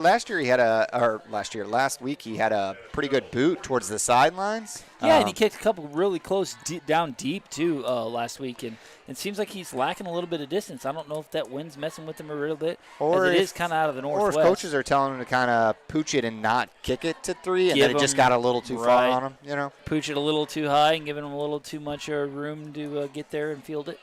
Last week he had a pretty good boot towards the sidelines. Yeah, and he kicked a couple really close down deep, too, last week. And it seems like he's lacking a little bit of distance. I don't know if that wind's messing with him a little bit, or it is kind of out of the northwest. Or if coaches are telling him to kind of pooch it and not kick it to three, and then it just got a little too far on him, you know? Pooch it a little too high and giving him a little too much room to get there and field it.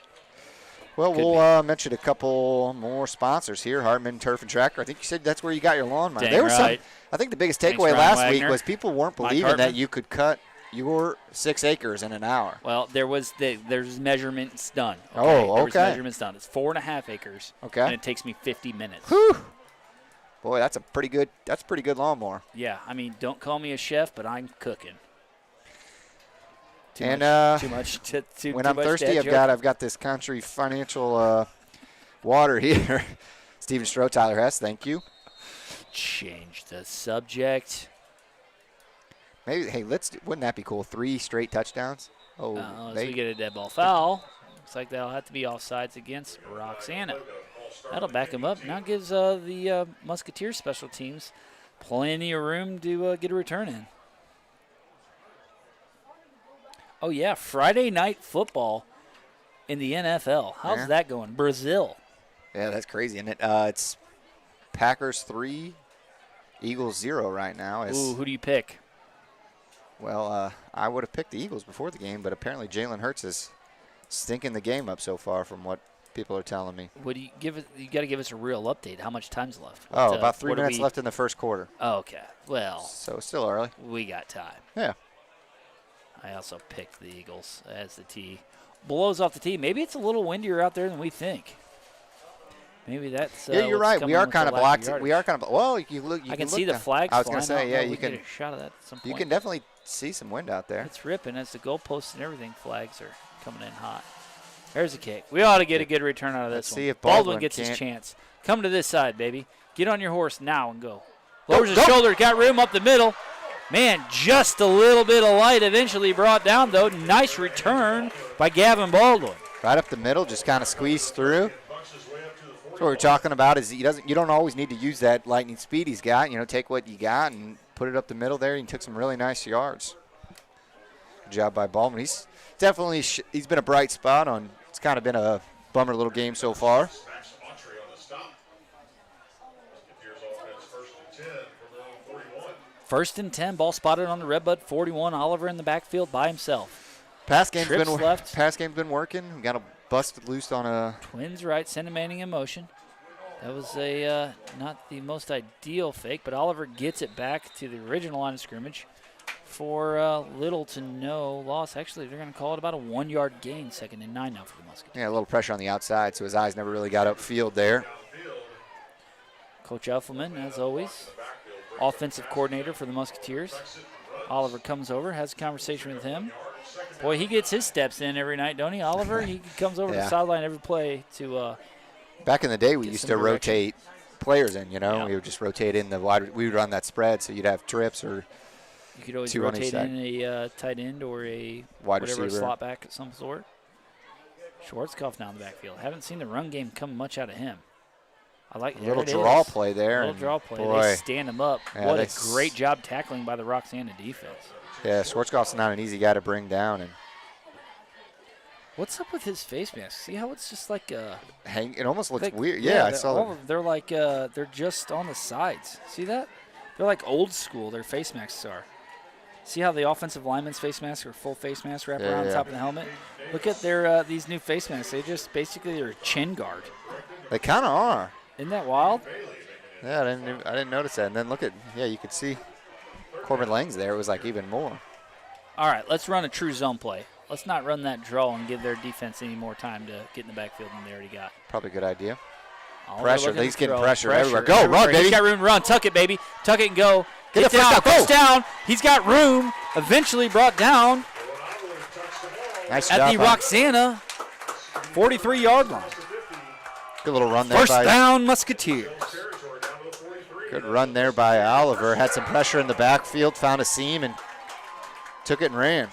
Well, we'll mention a couple more sponsors here. Hartman Turf and Tractor. I think you said that's where you got your lawnmower. Dang right. I think the biggest takeaway last week was people weren't believing that you could cut your 6 acres in an hour. Well, there's measurements done. Okay? Oh, okay. There's measurements done. It's 4.5 acres. Okay. And it takes me 50 minutes. Whew. Boy, that's a pretty good lawnmower. Yeah, I mean, don't call me a chef, but I'm cooking. When I'm thirsty, I've got this Country Financial water here. Steven Stroh, Tyler Hess, thank you. Change the subject. Maybe, hey, wouldn't that be cool? 3 straight touchdowns. We get a dead ball foul. Looks like that'll have to be offsides against Roxana. That'll back him up. Now gives the Musketeers special teams plenty of room to get a return in. Oh, yeah, Friday night football in the NFL. How's that going? Brazil. Yeah, that's crazy, isn't it? It's Packers 3, Eagles 0 right now. Ooh, who do you pick? Well, I would have picked the Eagles before the game, but apparently Jalen Hurts is stinking the game up so far from what people are telling me. What do you give it? You got to give us a real update. How much time's left? About 3 minutes left in the first quarter. Oh, okay. Well, so it's still early. We got time. Yeah. I also picked the Eagles as the tee. Blows off the tee. Maybe it's a little windier out there than we think. Maybe that's. Yeah, you're right. We are kind of blocked. Well, you look. I can see the flags. I was going to say, yeah, you can get a shot of that at some point. You can definitely see some wind out there. It's ripping as the goalposts and everything. Flags are coming in hot. There's a kick. We ought to get a good return out of this one. See if Baldwin gets his chance. Come to this side, baby. Get on your horse now and go. Lowers his shoulder. Got room up the middle. Man, just a little bit of light eventually brought down, though. Nice return by Gavin Baldwin. Right up the middle, just kind of squeezed through. That's what we're talking about is you don't always need to use that lightning speed he's got. You know, take what you got and put it up the middle there. He took some really nice yards. Good job by Baldwin. He's definitely he's been a bright spot on. It's kind of been a bummer little game so far. First and 10, ball spotted on the Red Bud 41. Oliver in the backfield by himself. Pass game's been working. We got a bust loose on a. Twins right, send a Manning in motion. That was a not the most ideal fake, but Oliver gets it back to the original line of scrimmage for little to no loss. Actually, they're going to call it about a 1-yard gain, 2nd and 9 now for the Musketeers. Yeah, a little pressure on the outside, so his eyes never really got upfield there. Coach Effelman, as always, offensive coordinator for the Musketeers. Oliver comes over, has a conversation with him. Boy, he gets his steps in every night, don't he, Oliver? He comes over to the sideline every play to back in the day, we used to rotate players in, you know. We would just rotate in the wide. We would run that spread, so you'd have trips or you could always rotate in a tight end or a wide receiver, a slot back of some sort. Schwarzkopf now in the backfield. Haven't seen the run game come much out of him. I like a little draw play there. A little draw play. Boy. They stand him up. Yeah, what a great job tackling by the Roxana defense. Yeah, Schwarzkopf's not an easy guy to bring down. And what's up with his face mask? See how it's just like it almost looks weird. Yeah, I saw it. They're like they're just on the sides. See that? They're like old school. Their face masks are. See how the offensive lineman's face masks are full face mask wrapped around the top of the helmet? Look at their these new face masks. They just basically are a chin guard. They kind of are. Isn't that wild? Yeah, I didn't notice that. And then look at you could see Corbin Lang's there. It was like even more. All right, let's run a true zone play. Let's not run that draw and give their defense any more time to get in the backfield than they already got. Probably a good idea. Pressure. He's getting pressure everywhere. Go, run, baby. He's got room to run. Tuck it, baby. Tuck it and go. Get down. First down. He's got room. Eventually brought down nice at the Roxana 43-yard line. Good little run there. First down, Musketeers. Good run there by Oliver. Had some pressure in the backfield. Found a seam and took it and ran.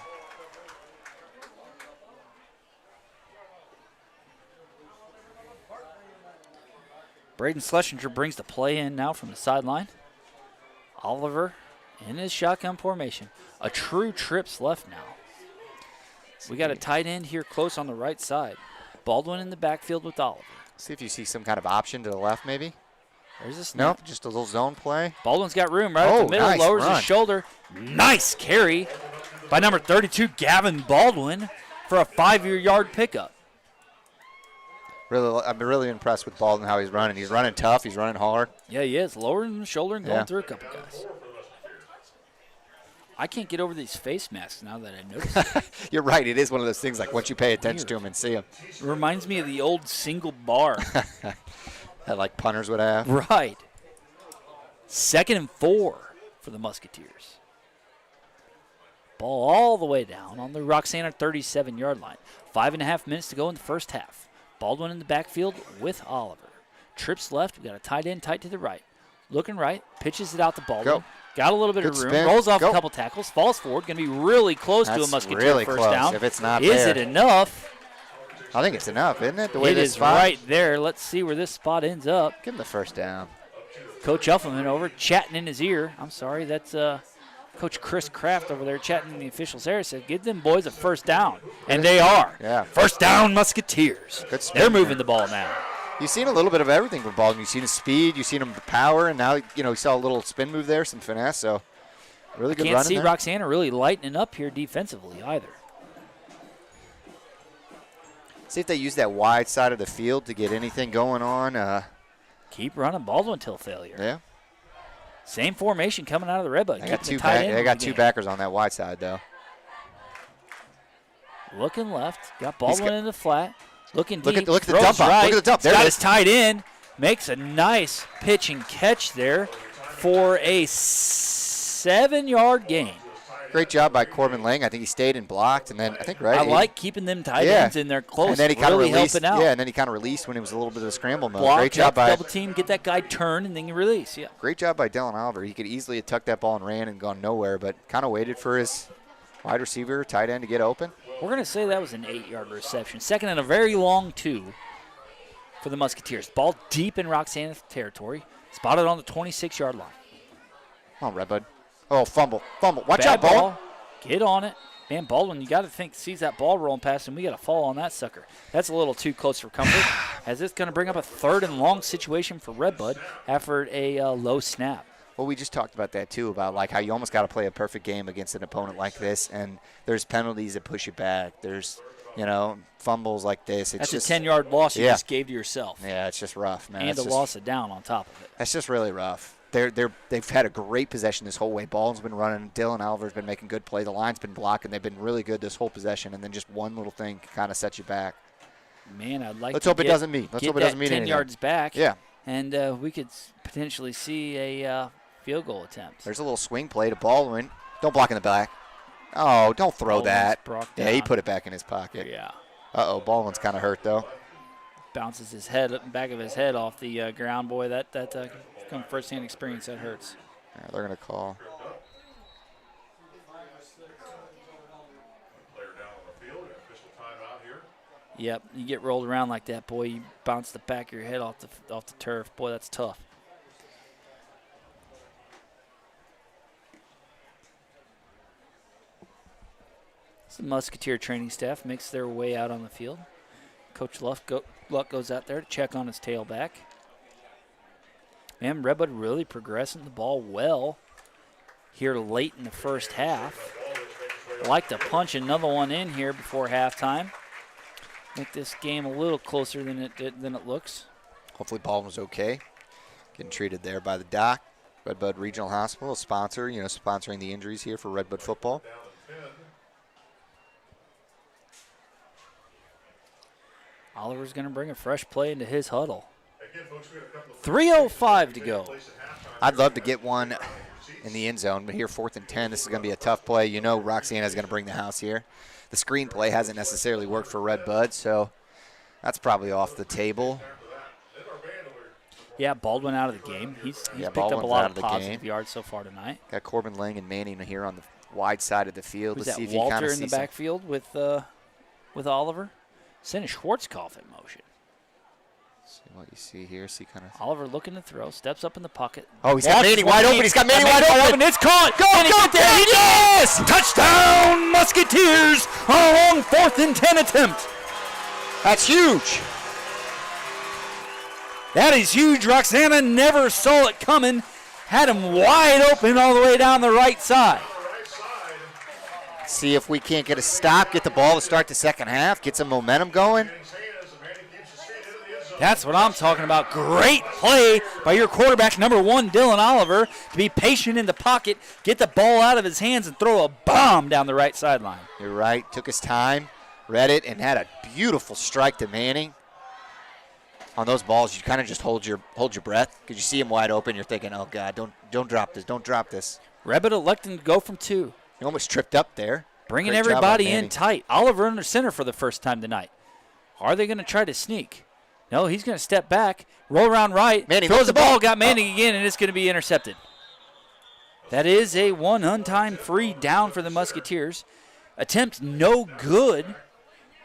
Braden Schlesinger brings the play in now from the sideline. Oliver in his shotgun formation. A true trips left now. We got a tight end here close on the right side. Baldwin in the backfield with Oliver. See if you see some kind of option to the left, maybe. There's a snap. Nope, just a little zone play. Baldwin's got room right up the middle, nice lowers run. his shoulder. Nice carry by number 32, Gavin Baldwin, for a 5-yard pickup. Really, I've been really impressed with Baldwin, how he's running. He's running tough. He's running hard. Yeah, he is. Lowering the shoulder and going through a couple guys. I can't get over these face masks now that I noticed it. You're right. It is one of those things, like, once you pay attention to them and see them. It reminds me of the old single bar. That, like, punters would have. Right. 2nd and 4 for the Musketeers. Ball all the way down on the Roxana 37-yard line. 5.5 minutes to go in the first half. Baldwin in the backfield with Oliver. Trips left. We got a tight end tight to the right. Looking right. Pitches it out to Baldwin. Go. Got a little bit of Good room. spin. Rolls off Go. a couple tackles. Falls forward. Going to be really close to a That's Musketeer really first close. down. If it's not Is there. it enough? I think it's enough, isn't it? The way It this is spot. right there. Let's see where this spot ends up. Give him the first down. Coach Elfman over, chatting in his ear. I'm sorry, that's Coach Chris Kraft over there chatting in the official's ear. Said, give them boys a first down. And they are. Yeah. First down, Musketeers. Good spin They're moving there. the ball now. You've seen a little bit of everything from Baldwin. You've seen his speed. You've seen him power. And now, you saw a little spin move there, some finesse. So, really good Can't running see there. Roxana really lightening up here defensively either. See if they use that wide side of the field to get anything going on. Keep running Baldwin till failure. Yeah. Same formation coming out of the Red Bud. They got keeping two the tight back, end they in got the two game. backers on that wide side, though. Looking left. Got Baldwin in the flat. Looking deep. Look at the throws dump off. right. Look at the dump. He's There got it his is. tight end. Makes a nice pitch and catch there for a 7-yard gain. Great job by Corbin Lang. I think he stayed and blocked, and then I think I like keeping them tight ends in there close. And then he kind of really released. helping out. Yeah, and then he kind of released when it was a little bit of a scramble mode. Block, Great job by double team, get that guy turned, and then you release. Yeah. Great job by Dylan Oliver. He could easily have tucked that ball and ran and gone nowhere, but kind of waited for his wide receiver, tight end to get open. We're going to say that was an 8-yard reception. Second and a very long 2 for the Musketeers. Ball deep in Roxana's territory. Spotted on the 26-yard line. Come on, Red Bud. Oh, fumble. Watch Bad out, Baldwin. Get on it. Man, Baldwin, you got to think, sees that ball rolling past him. We got to fall on that sucker. That's a little too close for comfort. As it's going to bring up a 3rd and long situation for Red Bud after a low snap. Well, we just talked about that, too, about like how you almost got to play a perfect game against an opponent like this, and there's penalties that push you back. There's, fumbles like this. It's That's just, a 10-yard loss you just gave to yourself. Yeah, it's just rough, man. And It's a just, loss of down on top of it. That's just really rough. They've had a great possession this whole way. Baldwin's been running. Dylan Oliver's been making good play. The line's been blocking. They've been really good this whole possession, and then just one little thing kind of sets you back. Man, I'd like Let's to hope it get, doesn't mean. Let's get hope it that doesn't mean 10 anything. yards back. Yeah. And we could potentially see a field goal attempt. There's a little swing play to Baldwin. Don't block in the back. Oh, don't throw Baldwin's that. brought Yeah, he down. put it back in his pocket. Yeah. Uh-oh, Baldwin's kind of hurt, though. Bounces his head, back of his head off the ground. Boy, that from first-hand experience, that hurts. Yeah, they're going to call. Yep, you get rolled around like that, boy. You bounce the back of your head off the turf. Boy, that's tough. So the Musketeer training staff makes their way out on the field. Coach Luck goes out there to check on his tailback. Man, Red Bud really progressing the ball well here late in the first half. Like to punch another one in here before halftime. Make this game a little closer than it looks. Hopefully Baldwin's okay. Getting treated there by the doc. Red Bud Regional Hospital, a sponsor, sponsoring the injuries here for Red Bud football. Oliver's going to bring a fresh play into his huddle. 3:05 to go. I'd love to get one in the end zone, but here 4th and 10, this is going to be a tough play. Roxana's going to bring the house here. The screen play hasn't necessarily worked for Red Bud, so that's probably off the table. Yeah, Baldwin out of the game. He's picked up a Baldwin's lot out of of the positive game. yards so far tonight. Got Corbin Lang and Manning here on the wide side of the field. Who's Let's that, see if you kind Walter of in see the some. backfield with Oliver? Sending Schwarzkopf in motion. See what you see here. See kind of. Oliver looking to throw. Steps up in the pocket. Oh, he's got Manny wide open. He's got Manny wide open. It's caught. Go, He yes! Touchdown, Musketeers! A long 4th and 10 attempt. That's huge. That is huge. Roxana never saw it coming. Had him wide open all the way down the right side. See if we can't get a stop, get the ball to start the second half, get some momentum going. That's what I'm talking about. Great play by your quarterback, number 1, Dylan Oliver, to be patient in the pocket, get the ball out of his hands, and throw a bomb down the right sideline. You're right. Took his time, read it, and had a beautiful strike to Manning. On those balls, you kind of just hold your breath because you see him wide open. You're thinking, oh, God, don't drop this. Don't drop this. Red Bud electing to go from 2. He almost tripped up there. Bringing Great everybody job by in Manning. tight. Oliver under center for the first time tonight. Are they going to try to sneak? No, he's going to step back, roll around right, Manning throws look the the ball, ball. got Manning again, and it's going to be intercepted. That is a 1 untimed free down for the Musketeers. Attempt no good.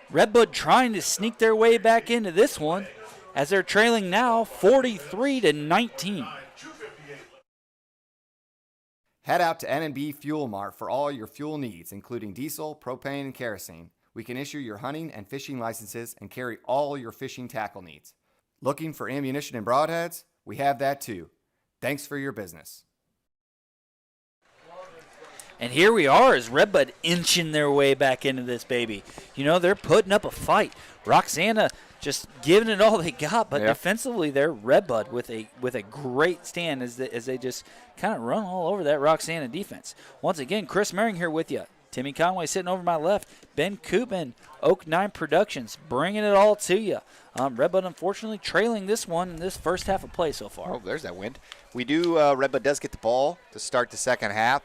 Red Bud trying to sneak their way back into this one as they're trailing now 43-19. Head out to N&B Fuel Mart for all your fuel needs, including diesel, propane, and kerosene. We can issue your hunting and fishing licenses and carry all your fishing tackle needs. Looking for ammunition and broadheads? We have that too. Thanks for your business. And here we are as Red Bud inching their way back into this baby. You know, they're putting up a fight. Roxana just giving it all they got, but defensively they're Red Bud with a great stand as they just kind of run all over that Roxana defense. Once again, Chris Merring here with you. Timmy Conway sitting over my left. Ben Koopman, Oak 9 Productions, bringing it all to you. Red Bud, unfortunately, trailing this one in this first half of play so far. Oh, there's that wind. We do, Red Bud does get the ball to start the second half.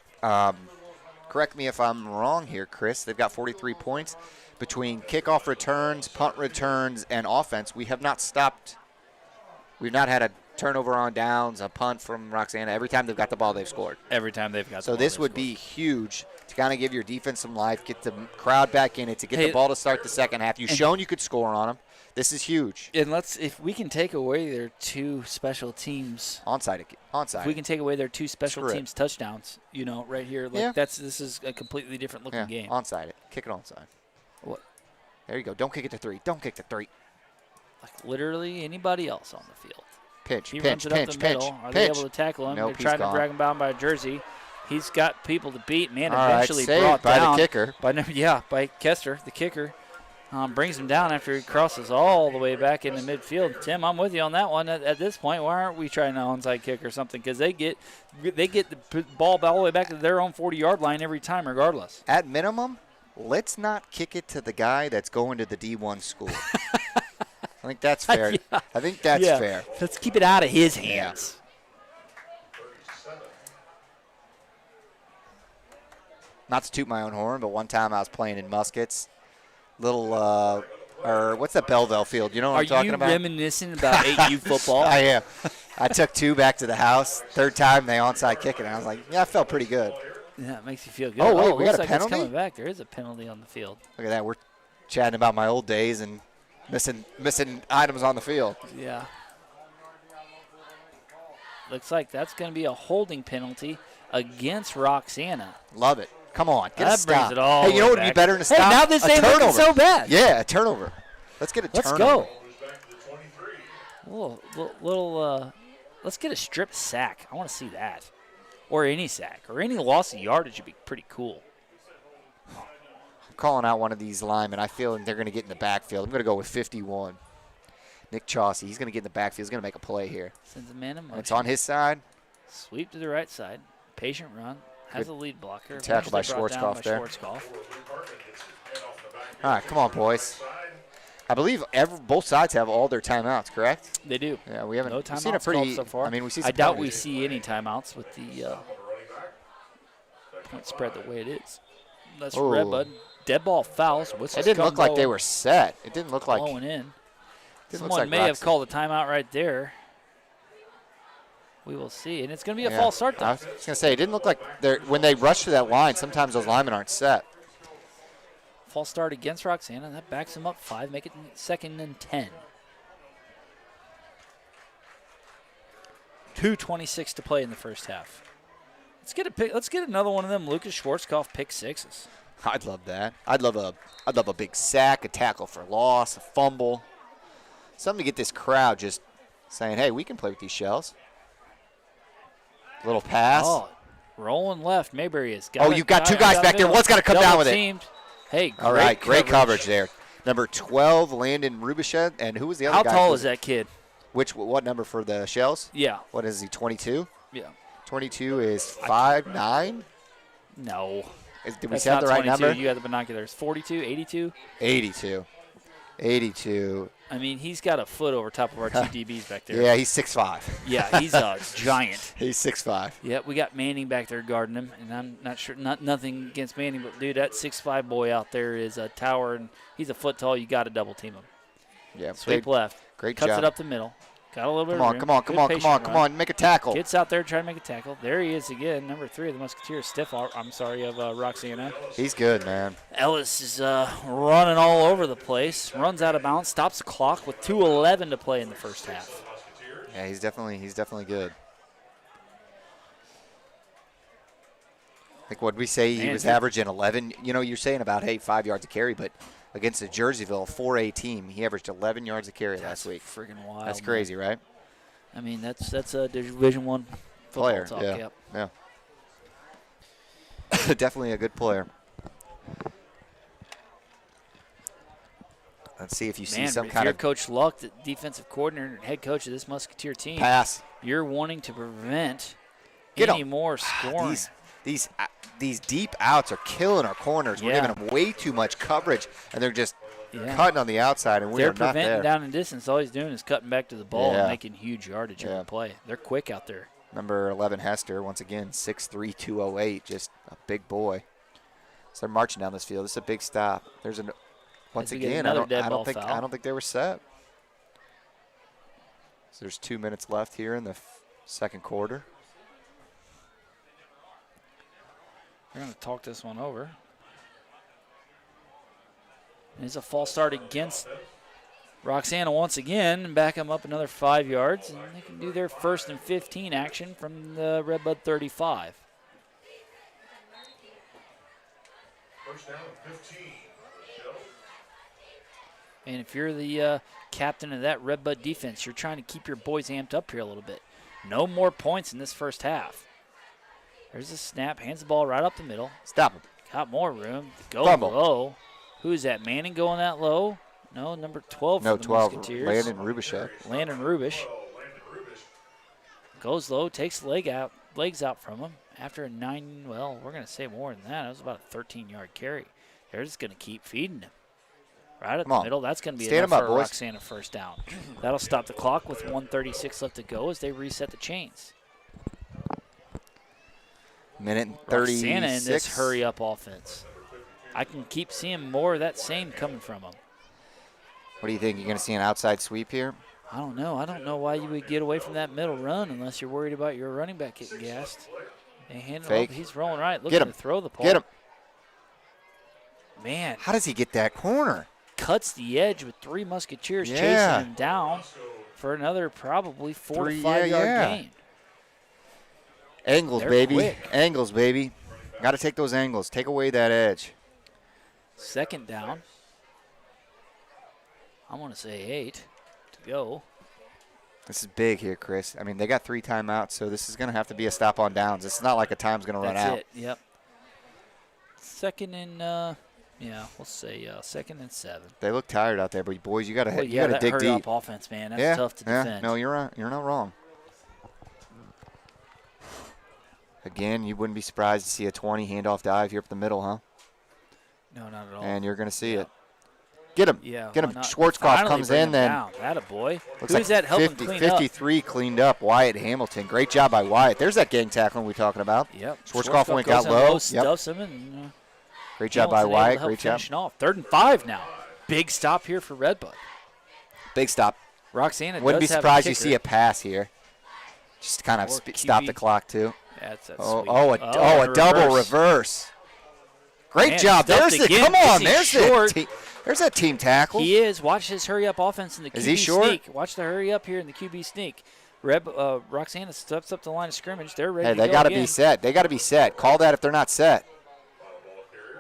Correct me if I'm wrong here, Chris. They've got 43 points. Between kickoff returns, punt returns, and offense, we have not stopped. We've not had a turnover on downs, a punt from Roxana. Every time they've got the ball, they've scored. Every time they've got the So ball, this they've would scored. be huge to kind of give your defense some life, get the crowd back in it, to get the ball to start the second half. You've shown you could score on them. This is huge. And if we can take away their 2 special teams. Onside. If we can take away their 2 special Screw it. teams touchdowns, you know, right here, like this is a completely different looking game. Onside it. Kick it onside. What? There you go. Don't kick it to 3. Don't kick to 3. Like literally anybody else on the field. Pinch, He pinch, runs it up pinch, the pinch, middle. Are pinch. they able to tackle him? Nope, They're he's trying gone. to drag him down by a jersey. He's got people to beat. Man, All right, eventually saved brought by the down kicker. by Kester, the kicker. Brings him down after he crosses all the way back into midfield. Tim, I'm with you on that one. At this point, why aren't we trying an onside kick or something? Because they get the ball all the way back to their own 40-yard line every time, regardless. At minimum, let's not kick it to the guy that's going to the D1 school. I think that's fair. Yeah. I think that's fair. Let's keep it out of his hands. Not to toot my own horn, but one time I was playing in Muskets. What's that Belleville field? You know what I'm talking about? Are you reminiscing about 8U football? I am. I took 2 back to the house. Third time they onside kick it, and I was like, yeah, I felt pretty good. Yeah, it makes you feel good. Oh, wait, it we looks got a like penalty? It's coming back. There is a penalty on the field. Look at that. We're chatting about my old days and missing items on the field. Yeah. Looks like that's going to be a holding penalty against Roxana. Love it. Come on, get a That stop. brings it all Hey, the you know way what would be back. better than a stop? Hey, now this A ain't looking turnover. so bad. Yeah, a turnover. Let's get a Let's turnover. go. Let's get a strip sack. I want to see that. Or any sack. Or any loss of yardage would be pretty cool. I'm calling out one of these linemen. I feel they're going to get in the backfield. I'm going to go with 51. Nick Chauncey. He's going to get in the backfield. He's going to make a play here. Sends a man in And motion. it's on his side. Sweep to the right side. Patient run. Has a lead blocker. tackle by Eventually brought down Schwarzkopf there. Schwarzkopf. All right, come on, boys. I believe both sides have all their timeouts, correct? They do. Yeah, we haven't No we've seen a timeouts pretty. called so far. I mean, we see. I some doubt we penalties. see any timeouts with the point spread the way it is. That's Oh. Red Bud. Dead ball fouls. It didn't look like they were set. It didn't look like. blowing in. Didn't look Someone like may have Roxy. called a timeout right there. We will see, and it's going to be a Yeah. false start. I Though. was going to say it didn't look like when they rush to that line. Sometimes those linemen aren't set. False start against Roxana. That backs him up 5. Make it 2nd and 10. 2:26 to play in the first half. Let's get another one of them Lucas Schwarzkopf pick sixes. I'd love that. I'd love a big sack, a tackle for loss, a fumble. Something to get this crowd just saying, hey, we can play with these shells. Little pass. Oh, rolling left. Mayberry is. You've got two guys back there. One's got to come down with teamed. Hey, All right, great coverage there. Number 12, Landon Rubichet, and who was the other guy? How tall is that kid? What number for the shells? Yeah. What is he, 22? Yeah. 22 is 5'9"? No. Did we have the right 22. number? You had the binoculars. 42, 82? 82. I mean, he's got a foot over top of our two DBs back there. Yeah, he's 6'5". Yeah, he's a giant. He's 6'5". Yeah, we got Manning back there guarding him, and I'm not sure, nothing against Manning, but dude, that 6'5" boy out there is a tower, and he's a foot tall. You got to double team him. Yeah, Sweep left. Great Cuts job. it up the middle. Got a little bit of room. Come on, make a tackle. Gets out there trying to make a tackle. There he is again, number 3 of the Musketeers, of Roxana. He's good, man. Ellis is running all over the place. Runs out of bounds, stops the clock with 2:11 to play in the first half. Yeah, he's definitely good. Like what we say, he was averaging 11. You know, you're saying about 5 yards a carry, but against the Jerseyville 4A team, he averaged 11 yards a carry last week. Freaking wild. That's crazy, right? I mean, that's a Division I football Player, talk. yeah. Yep. Yeah. Definitely a good player. Let's see if you see some kind you're of Coach Luck, the defensive coordinator and head coach of this Musketeer team. pass. You're wanting to prevent Get any 'em. more scoring. These deep outs are killing our corners. We're giving them way too much coverage, and they're just cutting on the outside, and They're are not there. preventing down in distance. All he's doing is cutting back to the ball Yeah. and making huge yardage on the play. They're quick out there. Number 11, Hester, once again, 6'3", 208, just a big boy. So they're marching down this field. This is a big stop. There's once again, I don't think they were set. So there's 2 minutes left here in the second quarter. We're going to talk this one over. It's a false start against Roxana once again, and back them up another 5 yards, and they can do their 1st and 15 action from the Red Bud 35. First down and 15. And if you're the captain of that Red Bud defense, you're trying to keep your boys amped up here a little bit. No more points in this first half. There's a snap, hands the ball right up the middle. Stop him. Got more room. Go Fumble. low. Who's that? Manning going that low? No, number 12 No, for the 12, Musketeers. Landon Rubichet. Landon Rubish. Goes low, takes the legs out from him. After a 9, well, we're going to say more than that. It was about a 13-yard carry. They're just going to keep feeding him. Right at the middle. That's going to be enough for a Roxana first down. That'll stop the clock with 1:36 left to go as they reset the chains. Minute and 36. Roxana in this hurry-up offense. I can keep seeing more of that same coming from them. What do you think? You're going to see an outside sweep here? I don't know. I don't know why you would get away from that middle run unless you're worried about your running back getting gassed. They hand it Fake. off. He's rolling right, looking to throw the ball. Get him. Man. How does he get that corner? Cuts the edge with 3 Musketeers chasing him down for another probably 4 to 5 yard gain. Angles, They're baby. quick. Angles, baby. Got to take those angles. Take away that edge. Second down. I want to say 8 to go. This is big here, Chris. I mean, they got 3 timeouts, so this is going to have to be a stop on downs. It's not like a time's going to run out. That's it, yep. Second and, we'll say 2nd and 7. They look tired out there, but boys, you got to dig deep. That hurry-up offense, man. That's tough to defend. No, you're right. You're not wrong. Again, you wouldn't be surprised to see a 20 handoff dive here up the middle, huh? No, not at all. And you're going to see it. Get him. Yeah, Get him. why not? Schwarzkopf Finally comes bring in him then. Down. That a boy. Looks Who's like that helping clean 53 cleaned up. Wyatt Hamilton. Great job by Wyatt. There's that gang tackling we're talking about. Yep. Schwarzkopf went goes got low. Stuffs him and, Great job by Wyatt. Great job. Off. 3rd and 5 now. Big stop here for Red Bud. Big stop. Roxana Wouldn't be does have surprised a you see a pass here. Just to kind of stop the clock too. That's that a double reverse. Great job. There's the come on. There's that team tackle. He is. Watch his hurry up offense in the QB is he short? sneak. Watch the hurry up here in the QB sneak. Roxana steps up to the line of scrimmage. They're ready Hey, to go they got to again. be set. They got to be set. Call that if they're not set.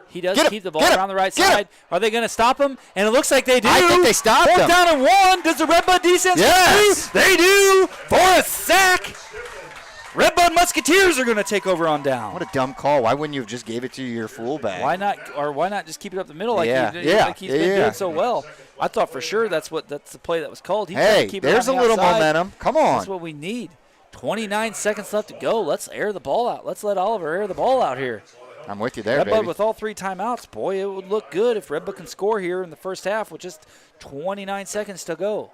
He does Get him, keep the ball get him, around the right get him. side. Are they going to stop him? And it looks like they do. I think they stopped him. 4th down and 1. Does the Red Bud defense Yes. do? They do for a sack. Red Bud Musketeers are going to take over on down. What a dumb call. Why wouldn't you have just gave it to your fullback? Why not just keep it up the middle like Yeah, he's been yeah. doing so well? I thought for sure that's the play that was called. He Hey, keep there's it a on the little outside. momentum. Come on. That's what we need. 29 seconds left to go. Let's air the ball out. Let's let Oliver air the ball out here. I'm with you there, Red baby. Bud with all 3 timeouts. Boy, it would look good if Red Bud can score here in the first half with just 29 seconds to go.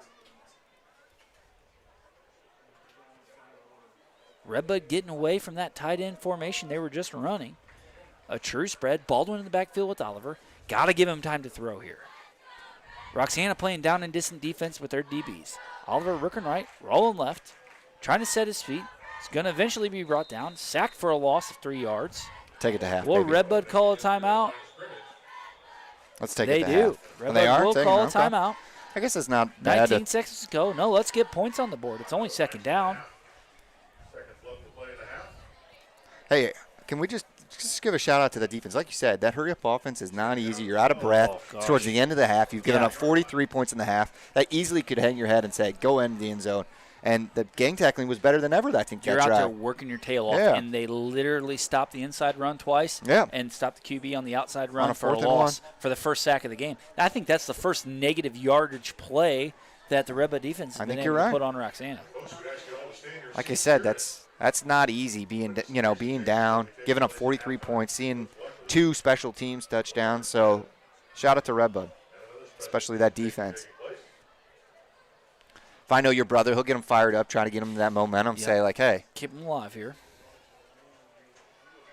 Red Bud getting away from that tight end formation they were just running. A true spread. Baldwin in the backfield with Oliver. Got to give him time to throw here. Roxana playing down and distant defense with their DBs. Oliver rooking right, rolling left, trying to set his feet. He's going to eventually be brought down. Sacked for a loss of 3 yards. Take it to half, Will baby. Red Bud call a timeout? Let's take They it to do. half. Red And they Bud are will taking call a it, okay. timeout. I guess it's not bad. 19 seconds to go. No, let's get points on the board. It's only 2nd down. Hey, can we just give a shout out to the defense? Like you said, that hurry up offense is not easy. You're out of breath. It's towards the end of the half. You've given up 43 points in the half. That easily could hang your head and say, go end the end zone. And the gang tackling was better than ever, I think, You're that out drive. there working your tail off, Yeah. and they literally stopped the inside run twice Yeah. and stopped the QB on the outside run a for a 4th and loss for the first sack of the game. I think that's the first negative yardage play that the Red Bud defense has been able to put on Roxana. Like I said, that's not easy being down, giving up 43 points, seeing 2 special teams touchdowns. So shout out to Red Bud, especially that defense. If I know your brother, he'll get him fired up, try to get him that momentum, say like, hey, Keep him alive here.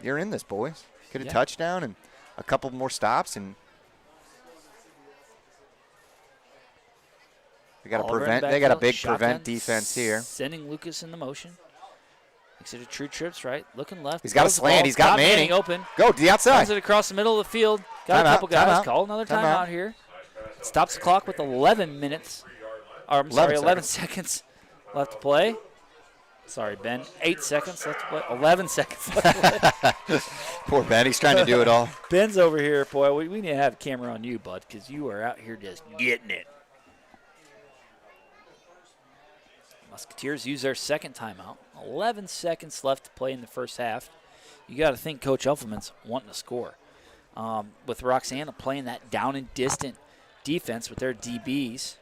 you're in this, boys. Get a Yeah. touchdown and a couple more stops, and they got to Oliver in prevent. the They got a backfield, big shotgun, prevent defense here. Sending Lucas in the motion. Makes it a true trips, right? Looking left. He's got a throws the slant. ball, He's got Manning. open. Go to the outside. Runs it across the middle of the field. Got a Timeout, couple guys. timeout, Call another timeout. timeout here. Stops the clock with 11 minutes. Or, I'm sorry, 11 seconds. seconds left to play. Sorry, Ben. 8 seconds left to play. 11 seconds left to play. Poor Ben. He's trying to do it all. Ben's over here, boy. We need to have a camera on you, bud, because you are out here just getting it. Musketeers use their 2nd timeout. 11 seconds left to play in the first half. You got to think Coach Elfelman's wanting to score. With Roxana playing that down and distant defense with their DBs.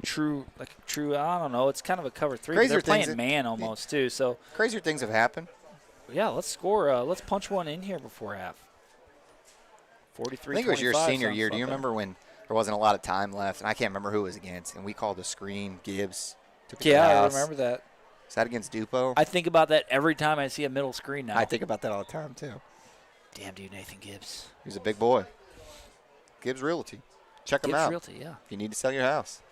True, I don't know. It's kind of a cover 3. But Crazier they're playing things man almost, too. So, Crazier things have happened. yeah, let's score. Let's punch one in here before half. 43. I think it was your senior sounds year. Do you something. remember when there wasn't a lot of time left? And I can't remember who it was against. And we called a screen. Gibbs took it to the Yeah, I house. remember that. Is that against Dupo? I think about that every time I see a middle screen now. I think about that all the time, too. Damn, dude, Nathan Gibbs. He's a big boy. Gibbs Realty. Check him Gibbs out Realty, yeah. if you need to sell your house.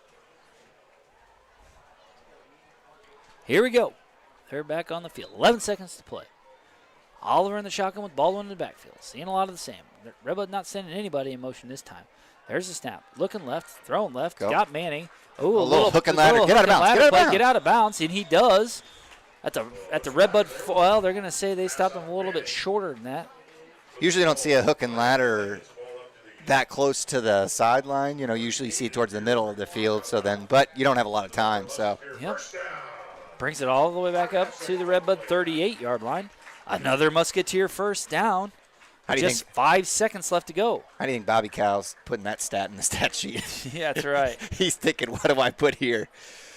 Here we go. They're back on the field. 11 seconds to play. Oliver in the shotgun with Baldwin in the backfield. Seeing a lot of the same. Red Bud not sending anybody in motion this time. There's the snap. Looking left, throwing left. Go. Got Manning. Ooh, A little hook and ladder. Get out of bounds. ladder Get out of play. bounds. Get out of bounds, and he does. At the Red Bud, well, they're going to say they stopped him a little bit shorter than that. Usually don't see a hook and ladder that close to the sideline. You know, usually you see it towards the middle of the field. So then, but you don't have a lot of time. So Yep. Brings it all the way back up to the Red Bud 38-yard line. Another Musketeer first down. How do you Just 5 seconds left to go. how do you think Bobby Cow's putting that stat in the stat sheet? Yeah, that's right. He's thinking, what do I put here?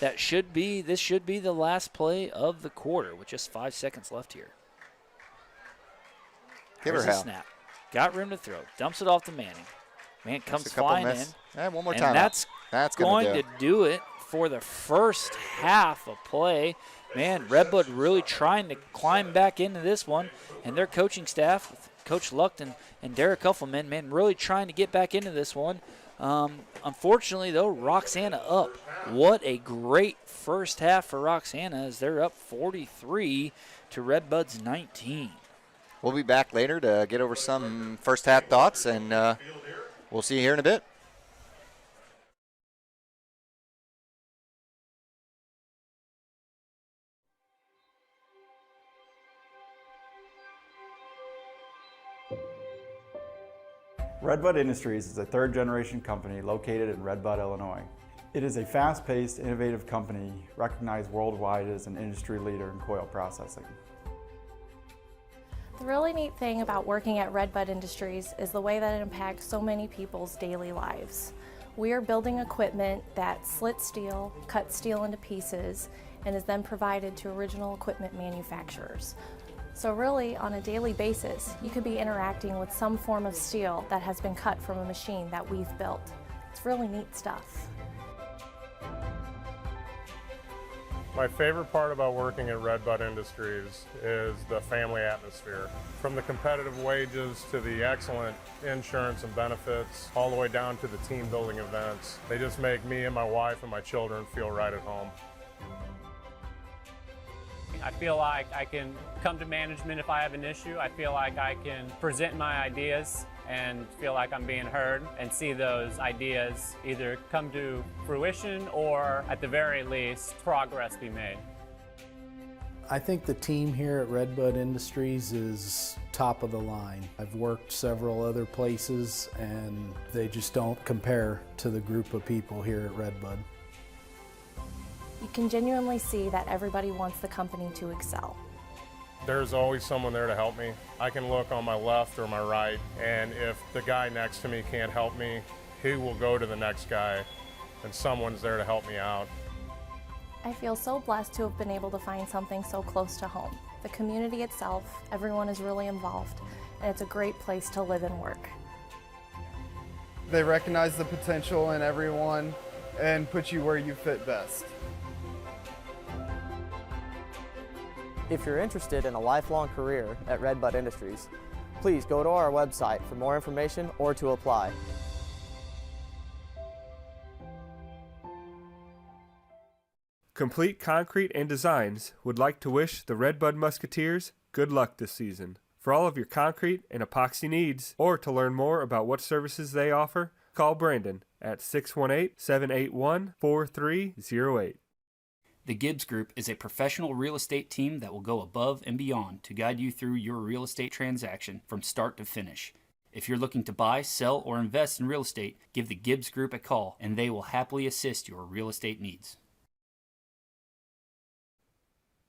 This should be the last play of the quarter with just 5 seconds left here. Give Here's her a hell. snap. Got room to throw. Dumps it off to Manning. Man comes Just a couple flying miss. in. One more And time. that's going to do it for the first half of play. Man, Red Bud really trying to climb back into this one. And their coaching staff, with Coach Luckton and Derek Huffelman, man, really trying to get back into this one. Unfortunately, though, Roxana up. What a great first half for Roxana as they're up 43 to Red Bud's 19. We'll be back later to get over some first half thoughts, and we'll see you here in a bit. Red Bud Industries is a third-generation company located in Red Bud, Illinois. It is a fast-paced, innovative company recognized worldwide as an industry leader in coil processing. The really neat thing about working at Red Bud Industries is the way that it impacts so many people's daily lives. We are building equipment that slits steel, cuts steel into pieces, and is then provided to original equipment manufacturers. So really, on a daily basis, you could be interacting with some form of steel that has been cut from a machine that we've built. It's really neat stuff. My favorite part about working at Red Bud Industries is the family atmosphere. From the competitive wages to the excellent insurance and benefits, all the way down to the team building events. They just make me and my wife and my children feel right at home. I feel like I can come to management if I have an issue. I feel like I can present my ideas and feel like I'm being heard and see those ideas either come to fruition or, at the very least, progress be made. I think the team here at Red Bud Industries is top of the line. I've worked several other places and they just don't compare to the group of people here at Red Bud. You can genuinely see that everybody wants the company to excel. There's always someone there to help me. I can look on my left or my right, and if the guy next to me can't help me, he will go to the next guy, and someone's there to help me out. I feel so blessed to have been able to find something so close to home. The community itself, everyone is really involved, and it's a great place to live and work. They recognize the potential in everyone and put you where you fit best. If you're interested in a lifelong career at Red Bud Industries, please go to our website for more information or to apply. Complete Concrete and Designs would like to wish the Red Bud Musketeers good luck this season. For all of your concrete and epoxy needs, or to learn more about what services they offer, call Brandon at 618-781-4308. The Gibbs Group is a professional real estate team that will go above and beyond to guide you through your real estate transaction from start to finish. If you're looking to buy, sell, or invest in real estate, give the Gibbs Group a call and they will happily assist your real estate needs.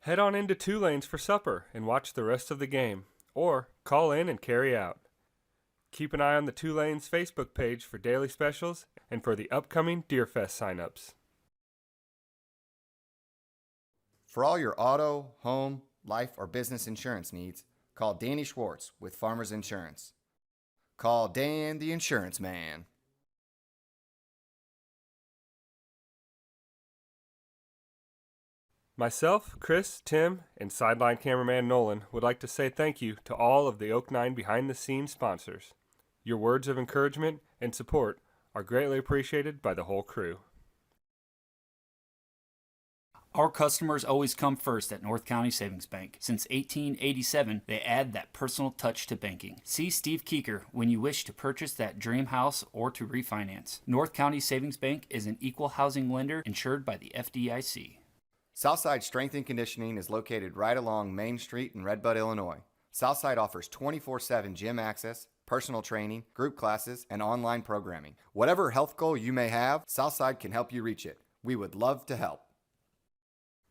Head on into 2 Lanes for supper and watch the rest of the game, or call in and carry out. Keep an eye on the 2 Lanes Facebook page for daily specials and for the upcoming Deerfest signups. For all your auto, home, life, or business insurance needs, call Danny Schwartz with Farmers Insurance. Call Dan the Insurance Man. Myself, Chris, Tim, and sideline cameraman Nolan would like to say thank you to all of the Oak 9 behind-the-scenes sponsors. Your words of encouragement and support are greatly appreciated by the whole crew. Our customers always come first at North County Savings Bank. Since 1887, they add that personal touch to banking. See Steve Keeker when you wish to purchase that dream house or to refinance. North County Savings Bank is an equal housing lender insured by the FDIC. Southside Strength and Conditioning is located right along Main Street in Red Bud, Illinois. Southside offers 24/7 gym access, personal training, group classes, and online programming. Whatever health goal you may have, Southside can help you reach it. We would love to help.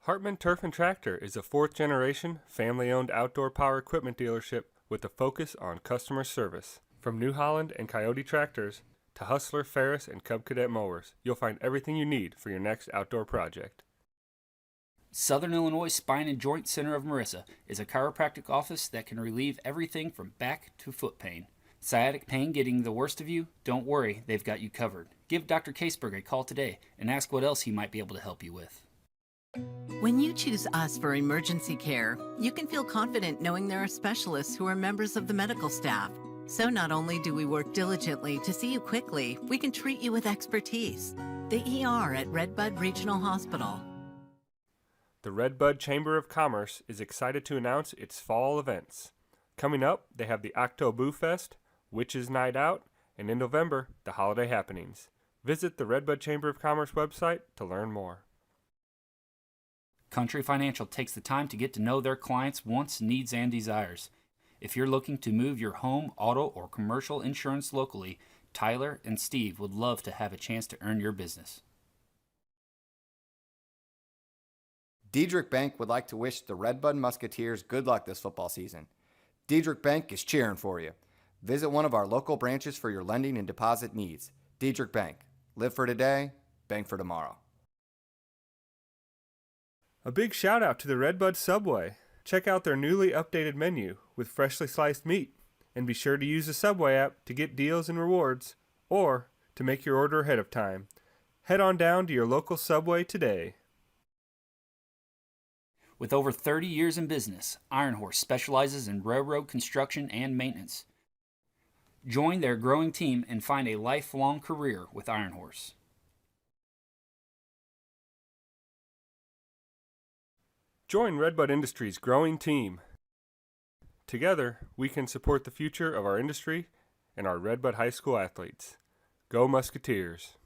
Hartman Turf and Tractor is a 4th-generation, family-owned outdoor power equipment dealership with a focus on customer service. From New Holland and Coyote tractors to Hustler, Ferris, and Cub Cadet mowers, you'll find everything you need for your next outdoor project. Southern Illinois Spine and Joint Center of Marissa is a chiropractic office that can relieve everything from back to foot pain. Sciatic pain getting the worst of you? Don't worry, they've got you covered. Give Dr. Caseberg a call today and ask what else he might be able to help you with. When you choose us for emergency care, you can feel confident knowing there are specialists who are members of the medical staff. So not only do we work diligently to see you quickly, we can treat you with expertise. The ER at Red Bud Regional Hospital. The Red Bud Chamber of Commerce is excited to announce its fall events. Coming up, they have the Octo Boo Fest, Witches Night Out, and in November, the holiday happenings. Visit the Red Bud Chamber of Commerce website to learn more. Country Financial takes the time to get to know their clients' wants, needs, and desires. If you're looking to move your home, auto, or commercial insurance locally, Tyler and Steve would love to have a chance to earn your business. Diedrich Bank would like to wish the Red Bud Musketeers good luck this football season. Diedrich Bank is cheering for you. Visit one of our local branches for your lending and deposit needs. Diedrich Bank. Live for today, bank for tomorrow. A big shout out to the Red Bud Subway. Check out their newly updated menu with freshly sliced meat, and be sure to use the Subway app to get deals and rewards, or to make your order ahead of time. Head on down to your local Subway today. With over 30 years in business, Iron Horse specializes in railroad construction and maintenance. Join their growing team and find a lifelong career with Iron Horse. Join Red Bud Industries' growing team. Together, we can support the future of our industry and our Red Bud High School athletes. Go Musketeers!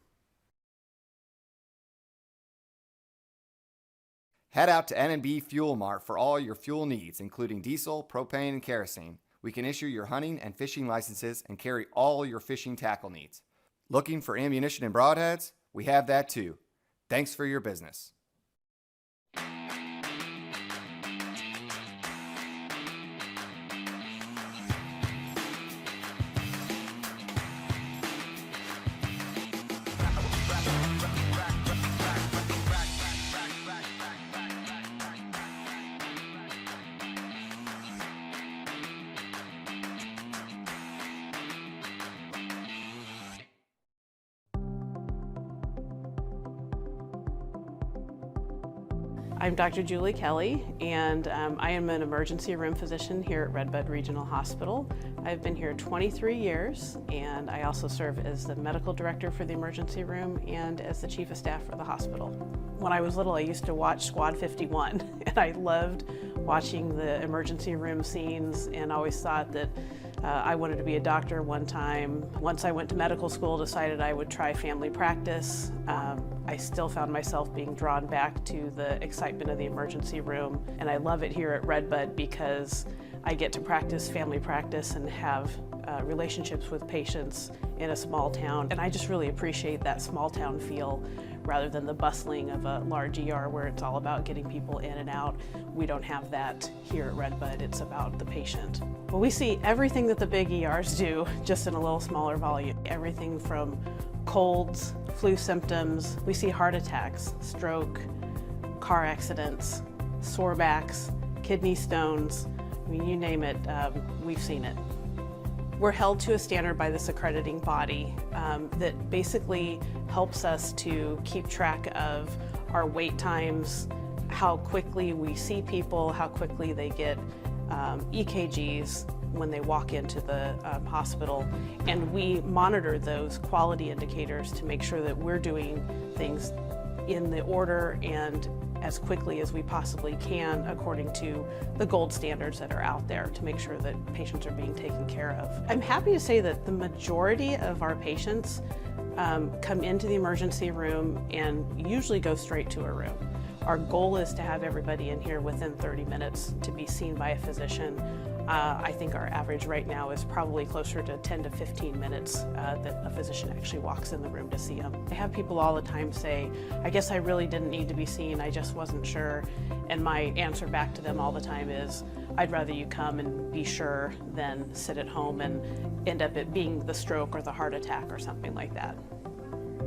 Head out to N&B Fuel Mart for all your fuel needs, including diesel, propane, and kerosene. We can issue your hunting and fishing licenses and carry all your fishing tackle needs. Looking for ammunition and broadheads? We have that too. Thanks for your business. I'm Dr. Julie Kelly, and I am an emergency room physician here at Red Bud Regional Hospital. I've been here 23 years, and I also serve as the medical director for the emergency room and as the chief of staff for the hospital. When I was little, I used to watch Squad 51, and I loved watching the emergency room scenes, and always thought that I wanted to be a doctor one time. Once I went to medical school, decided I would try family practice. I still found myself being drawn back to the excitement of the emergency room, and I love it here at Red Bud because I get to practice family practice and have relationships with patients in a small town, and I just really appreciate that small town feel rather than the bustling of a large ER where it's all about getting people in and out. We don't have that here at Red Bud. It's about the patient. Well, we see everything that the big ERs do, just in a little smaller volume. Everything from colds, flu symptoms, we see heart attacks, stroke, car accidents, sore backs, kidney stones. I mean, you name it, we've seen it. We're held to a standard by this accrediting body that basically helps us to keep track of our wait times, how quickly we see people, how quickly they get EKGs when they walk into the hospital, and we monitor those quality indicators to make sure that we're doing things in the order and as quickly as we possibly can according to the gold standards that are out there to make sure that patients are being taken care of. I'm happy to say that the majority of our patients come into the emergency room and usually go straight to a room. Our goal is to have everybody in here within 30 minutes to be seen by a physician. I think our average right now is probably closer to 10 to 15 minutes that a physician actually walks in the room to see them. I have people all the time say, I guess I really didn't need to be seen, I just wasn't sure. And my answer back to them all the time is, I'd rather you come and be sure than sit at home and end up it being the stroke or the heart attack or something like that.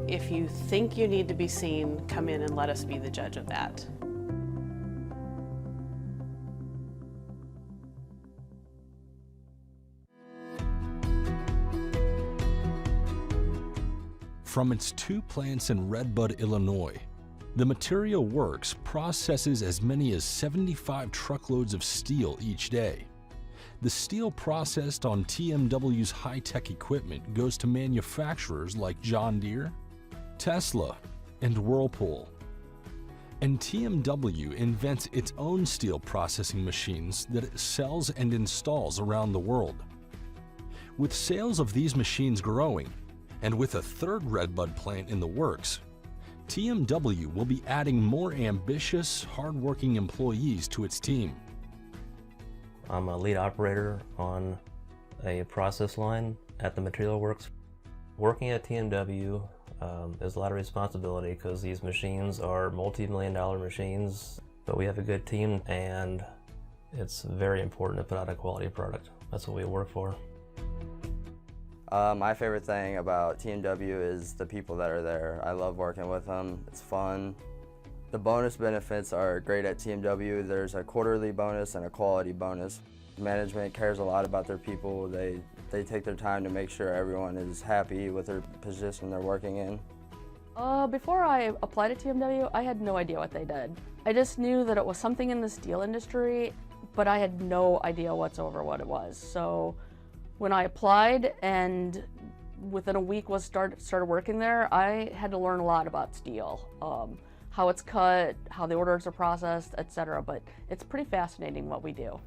If you think you need to be seen, come in and let us be the judge of that. From its 2 plants in Red Bud, Illinois, the Material Works processes as many as 75 truckloads of steel each day. The steel processed on TMW's high-tech equipment goes to manufacturers like John Deere, Tesla, and Whirlpool. And TMW invents its own steel processing machines that it sells and installs around the world. With sales of these machines growing, and with a 3rd Red Bud plant in the works, TMW will be adding more ambitious, hardworking employees to its team. I'm a lead operator on a process line at the Material Works. Working at TMW is a lot of responsibility because these machines are multi-million-dollar machines, but we have a good team and it's very important to put out a quality product. That's what we work for. My favorite thing about TMW is the people that are there. I love working with them. It's fun. The bonus benefits are great at TMW. There's a quarterly bonus and a quality bonus. Management cares a lot about their people. They take their time to make sure everyone is happy with their position they're working in. Before I applied at TMW, I had no idea what they did. I just knew that it was something in the steel industry, but I had no idea whatsoever what it was. So when I applied and within a week started working there, I had to learn a lot about steel, how it's cut, how the orders are processed, etc. But it's pretty fascinating what we do.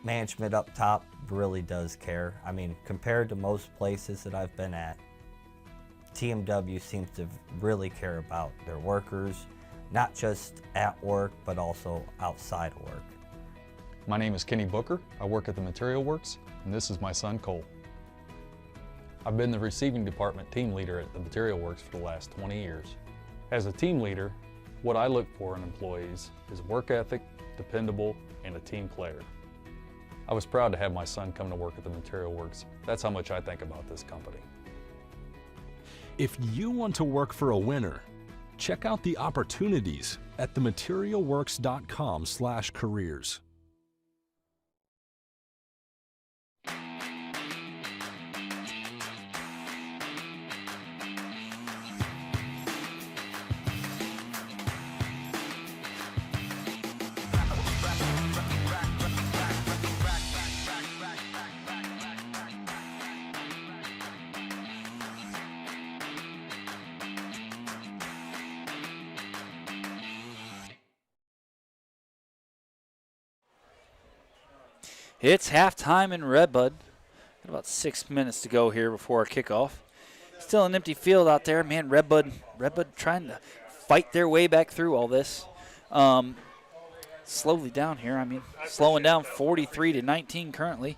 Management up top really does care. I mean, compared to most places that I've been at, TMW seems to really care about their workers, not just at work, but also outside of work. My name is Kenny Booker. I work at the Material Works, and this is my son, Cole. I've been the receiving department team leader at the Material Works for the last 20 years. As a team leader, what I look for in employees is work ethic, dependable, and a team player. I was proud to have my son come to work at the Material Works. That's how much I think about this company. If you want to work for a winner, check out the opportunities at thematerialworks.com/careers. It's halftime in Red Bud. Got about 6 minutes to go here before our kickoff. Still an empty field out there. Man, Red Bud trying to fight their way back through all this. Slowly down here. I mean, slowing down 43-19 currently.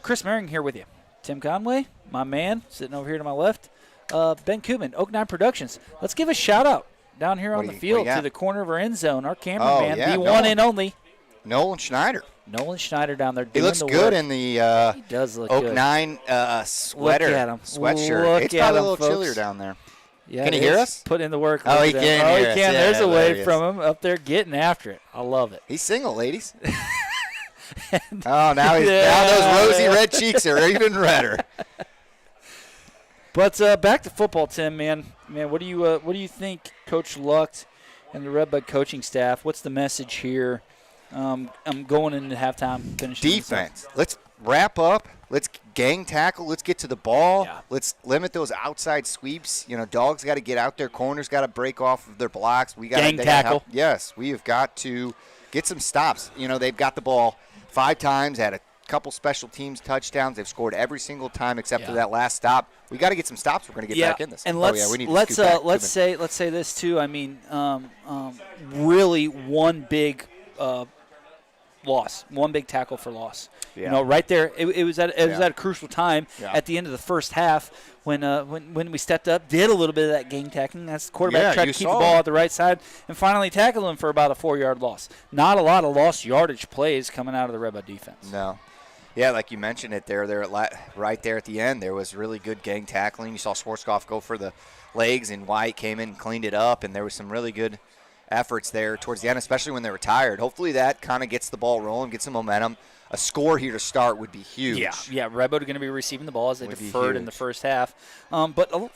Chris Merring here with you. Tim Conway, my man, sitting over here to my left. Ben Koopman, Oak 9 Productions. Let's give a shout out down here on the field to the corner of our end zone. Our cameraman, the one and only. Nolan Schneider. Nolan Schneider down there doing he looks the good work. in the he does look Oak good. 9 sweater. Look at him. Sweatshirt. Look It's at probably him, a little folks. chillier down there. Yeah, Can he hear us? Put in the work. Oh, he Look can at him. hear he us. can. Yeah, There's a there wave he is. from him up there getting after it. I love it. He's single, ladies. Now now those rosy red cheeks are even redder. But back to football, Tim. Man, what do you think, Coach Lucht and the Red Bud coaching staff? What's the message here? I'm going into halftime. Finishing Defense. Let's wrap up. Let's gang tackle. Let's get to the ball. Yeah. Let's limit those outside sweeps. You know, dogs got to get out there. Corners got to break off of their blocks. We got gang tackle. Yes, we have got to get some stops. You know, they've got the ball 5 times, had a couple special teams touchdowns. They've scored every single time except for that last stop. We got to get some stops. We're going to get back in this. And we need to scoot back. let's say this too. I mean, really one big loss, one big tackle for loss. Yeah. You know, right there, it was at a crucial time at the end of the first half when we stepped up, did a little bit of that gang tackling. That's the quarterback tried to keep the ball at the right side and finally tackled him for about a 4-yard loss. Not a lot of lost yardage plays coming out of the Red Bud defense. No. Yeah, like you mentioned it there right there at the end, there was really good gang tackling. You saw Schwarzkopf go for the legs, and White came in and cleaned it up, and there was some really good efforts there towards the end, especially when they were tired. Hopefully that kind of gets the ball rolling, gets some momentum. A score here to start would be huge. Yeah, Red Bud are going to be receiving the ball as they deferred in the first half. But a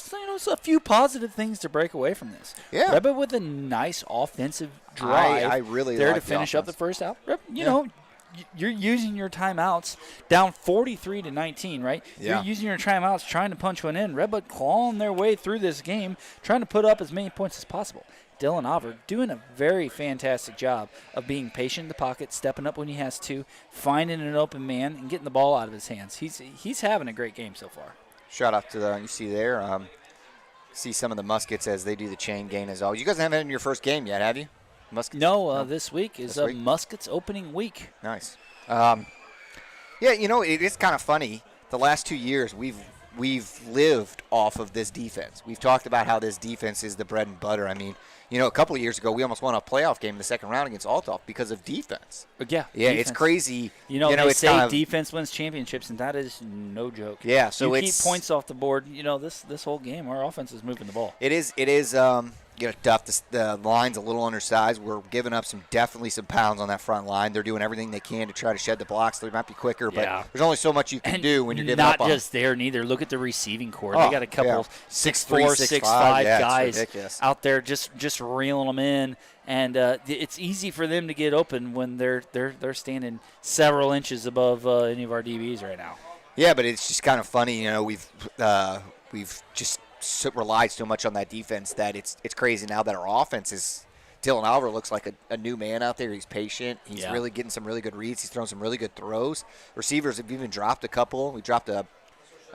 few positive things to break away from this. Yeah. Red Bud with a nice offensive drive. I really there like to finish the up the first half. You know, you're using your timeouts down 43-19, right? Yeah. You're using your timeouts trying to punch one in. Red Bud clawing their way through this game, trying to put up as many points as possible. Dylan Oliver doing a very fantastic job of being patient in the pocket, stepping up when he has to, finding an open man, and getting the ball out of his hands. He's having a great game so far. Shout out to you see there. See some of the Muskets as they do the chain gain as always. You guys haven't had your first game yet, have you? Muskets? No, this week is Muskets opening week. Nice. Yeah, you know, it is kind of funny. The last 2 years, we've lived off of this defense. We've talked about how this defense is the bread and butter. I mean, you know, a couple of years ago, we almost won a playoff game in the second round against Althoff because of defense. Yeah, it's defense. crazy. You know they it's say kind of, defense wins championships, and that is no joke. Yeah, so you keep it's points off the board. You know, this whole game, our offense is moving the ball. It is. You know, tough. The line's a little undersized. We're giving up definitely some pounds on that front line. They're doing everything they can to try to shed the blocks. They might be quicker, but there's only so much you can do when you're giving up. Not just there, neither. Look at the receiving core. Oh, They got a couple 6'3", 6'4", 6'5" guys out there just reeling them in, and it's easy for them to get open when they're standing several inches above any of our DBs right now. Yeah, but it's just kind of funny. You know, we've just relied so much on that defense that it's crazy now that our offense is. Dylan Oliver looks like a new man out there. He's patient. He's really getting some really good reads. He's throwing some really good throws. Receivers have even dropped a couple. We dropped a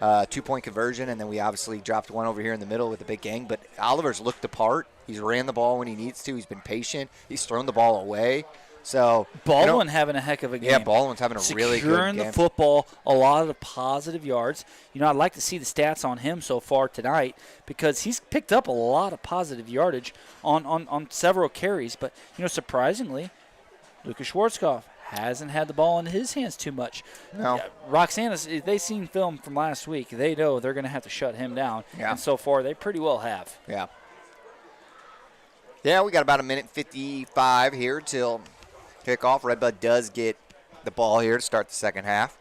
2-point conversion, and then we obviously dropped one over here in the middle with a big gang. But Oliver's looked the part. He's ran the ball when he needs to. He's been patient. He's thrown the ball away. So Baldwin having a heck of a game. Yeah, Baldwin's having a really good game. Securing the football, a lot of positive yards. You know, I'd like to see the stats on him so far tonight because he's picked up a lot of positive yardage on several carries. But, you know, surprisingly, Lucas Schwarzkopf hasn't had the ball in his hands too much. No. Roxana's, they've seen film from last week. They know they're going to have to shut him down. Yeah. And so far, they pretty well have. Yeah. Yeah, we got about a minute 55 here till kickoff. Red Bud does get the ball here to start the second half.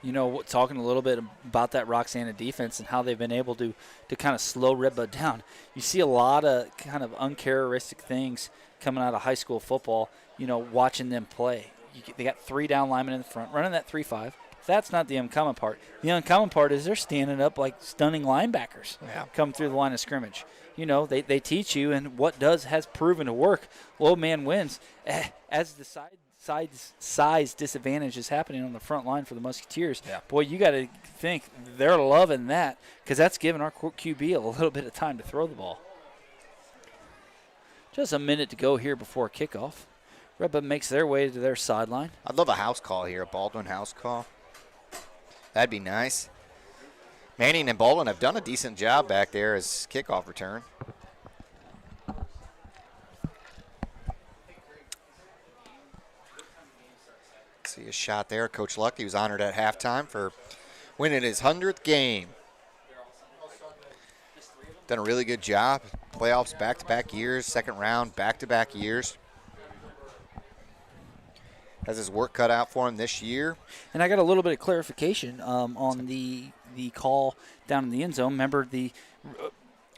You know, talking a little bit about that Roxana defense and how they've been able to kind of slow Red Bud down. You see a lot of kind of uncharacteristic things coming out of high school football, you know, watching them play. They got 3 down linemen in the front, running that 3-5. That's not the uncommon part. The uncommon part is they're standing up like stunning linebackers coming through the line of scrimmage. You know, they teach you, and what has proven to work, low man wins. As the size disadvantage is happening on the front line for the Musketeers, boy, you got to think they're loving that because that's giving our QB a little bit of time to throw the ball. Just a minute to go here before kickoff. Red Bud makes their way to their sideline. I'd love a house call here, a Baldwin house call. That'd be nice. Manning and Baldwin have done a decent job back there as kickoff return. See a shot there. Coach Luck, he was honored at halftime for winning his 100th game. Done a really good job. Playoffs back-to-back years, second round back-to-back years. Has his work cut out for him this year. And I got a little bit of clarification on the call down in the end zone. Remember the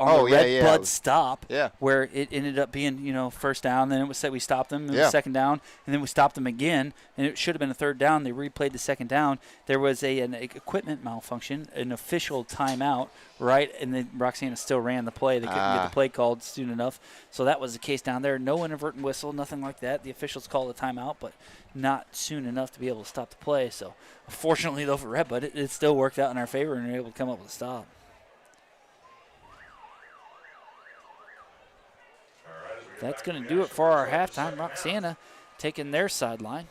Red Bud stop where it ended up being, you know, first down. Then it was said we stopped them. It was second down. And then we stopped them again. And it should have been a third down. They replayed the second down. There was an equipment malfunction, an official timeout, right? And then Roxana still ran the play. They couldn't get the play called soon enough. So that was the case down there. No inadvertent whistle, nothing like that. The officials called a timeout, but not soon enough to be able to stop the play. So fortunately, though, for Red Bud, it still worked out in our favor and we were able to come up with a stop. That's going to do it for our halftime. Roxana taking their sideline.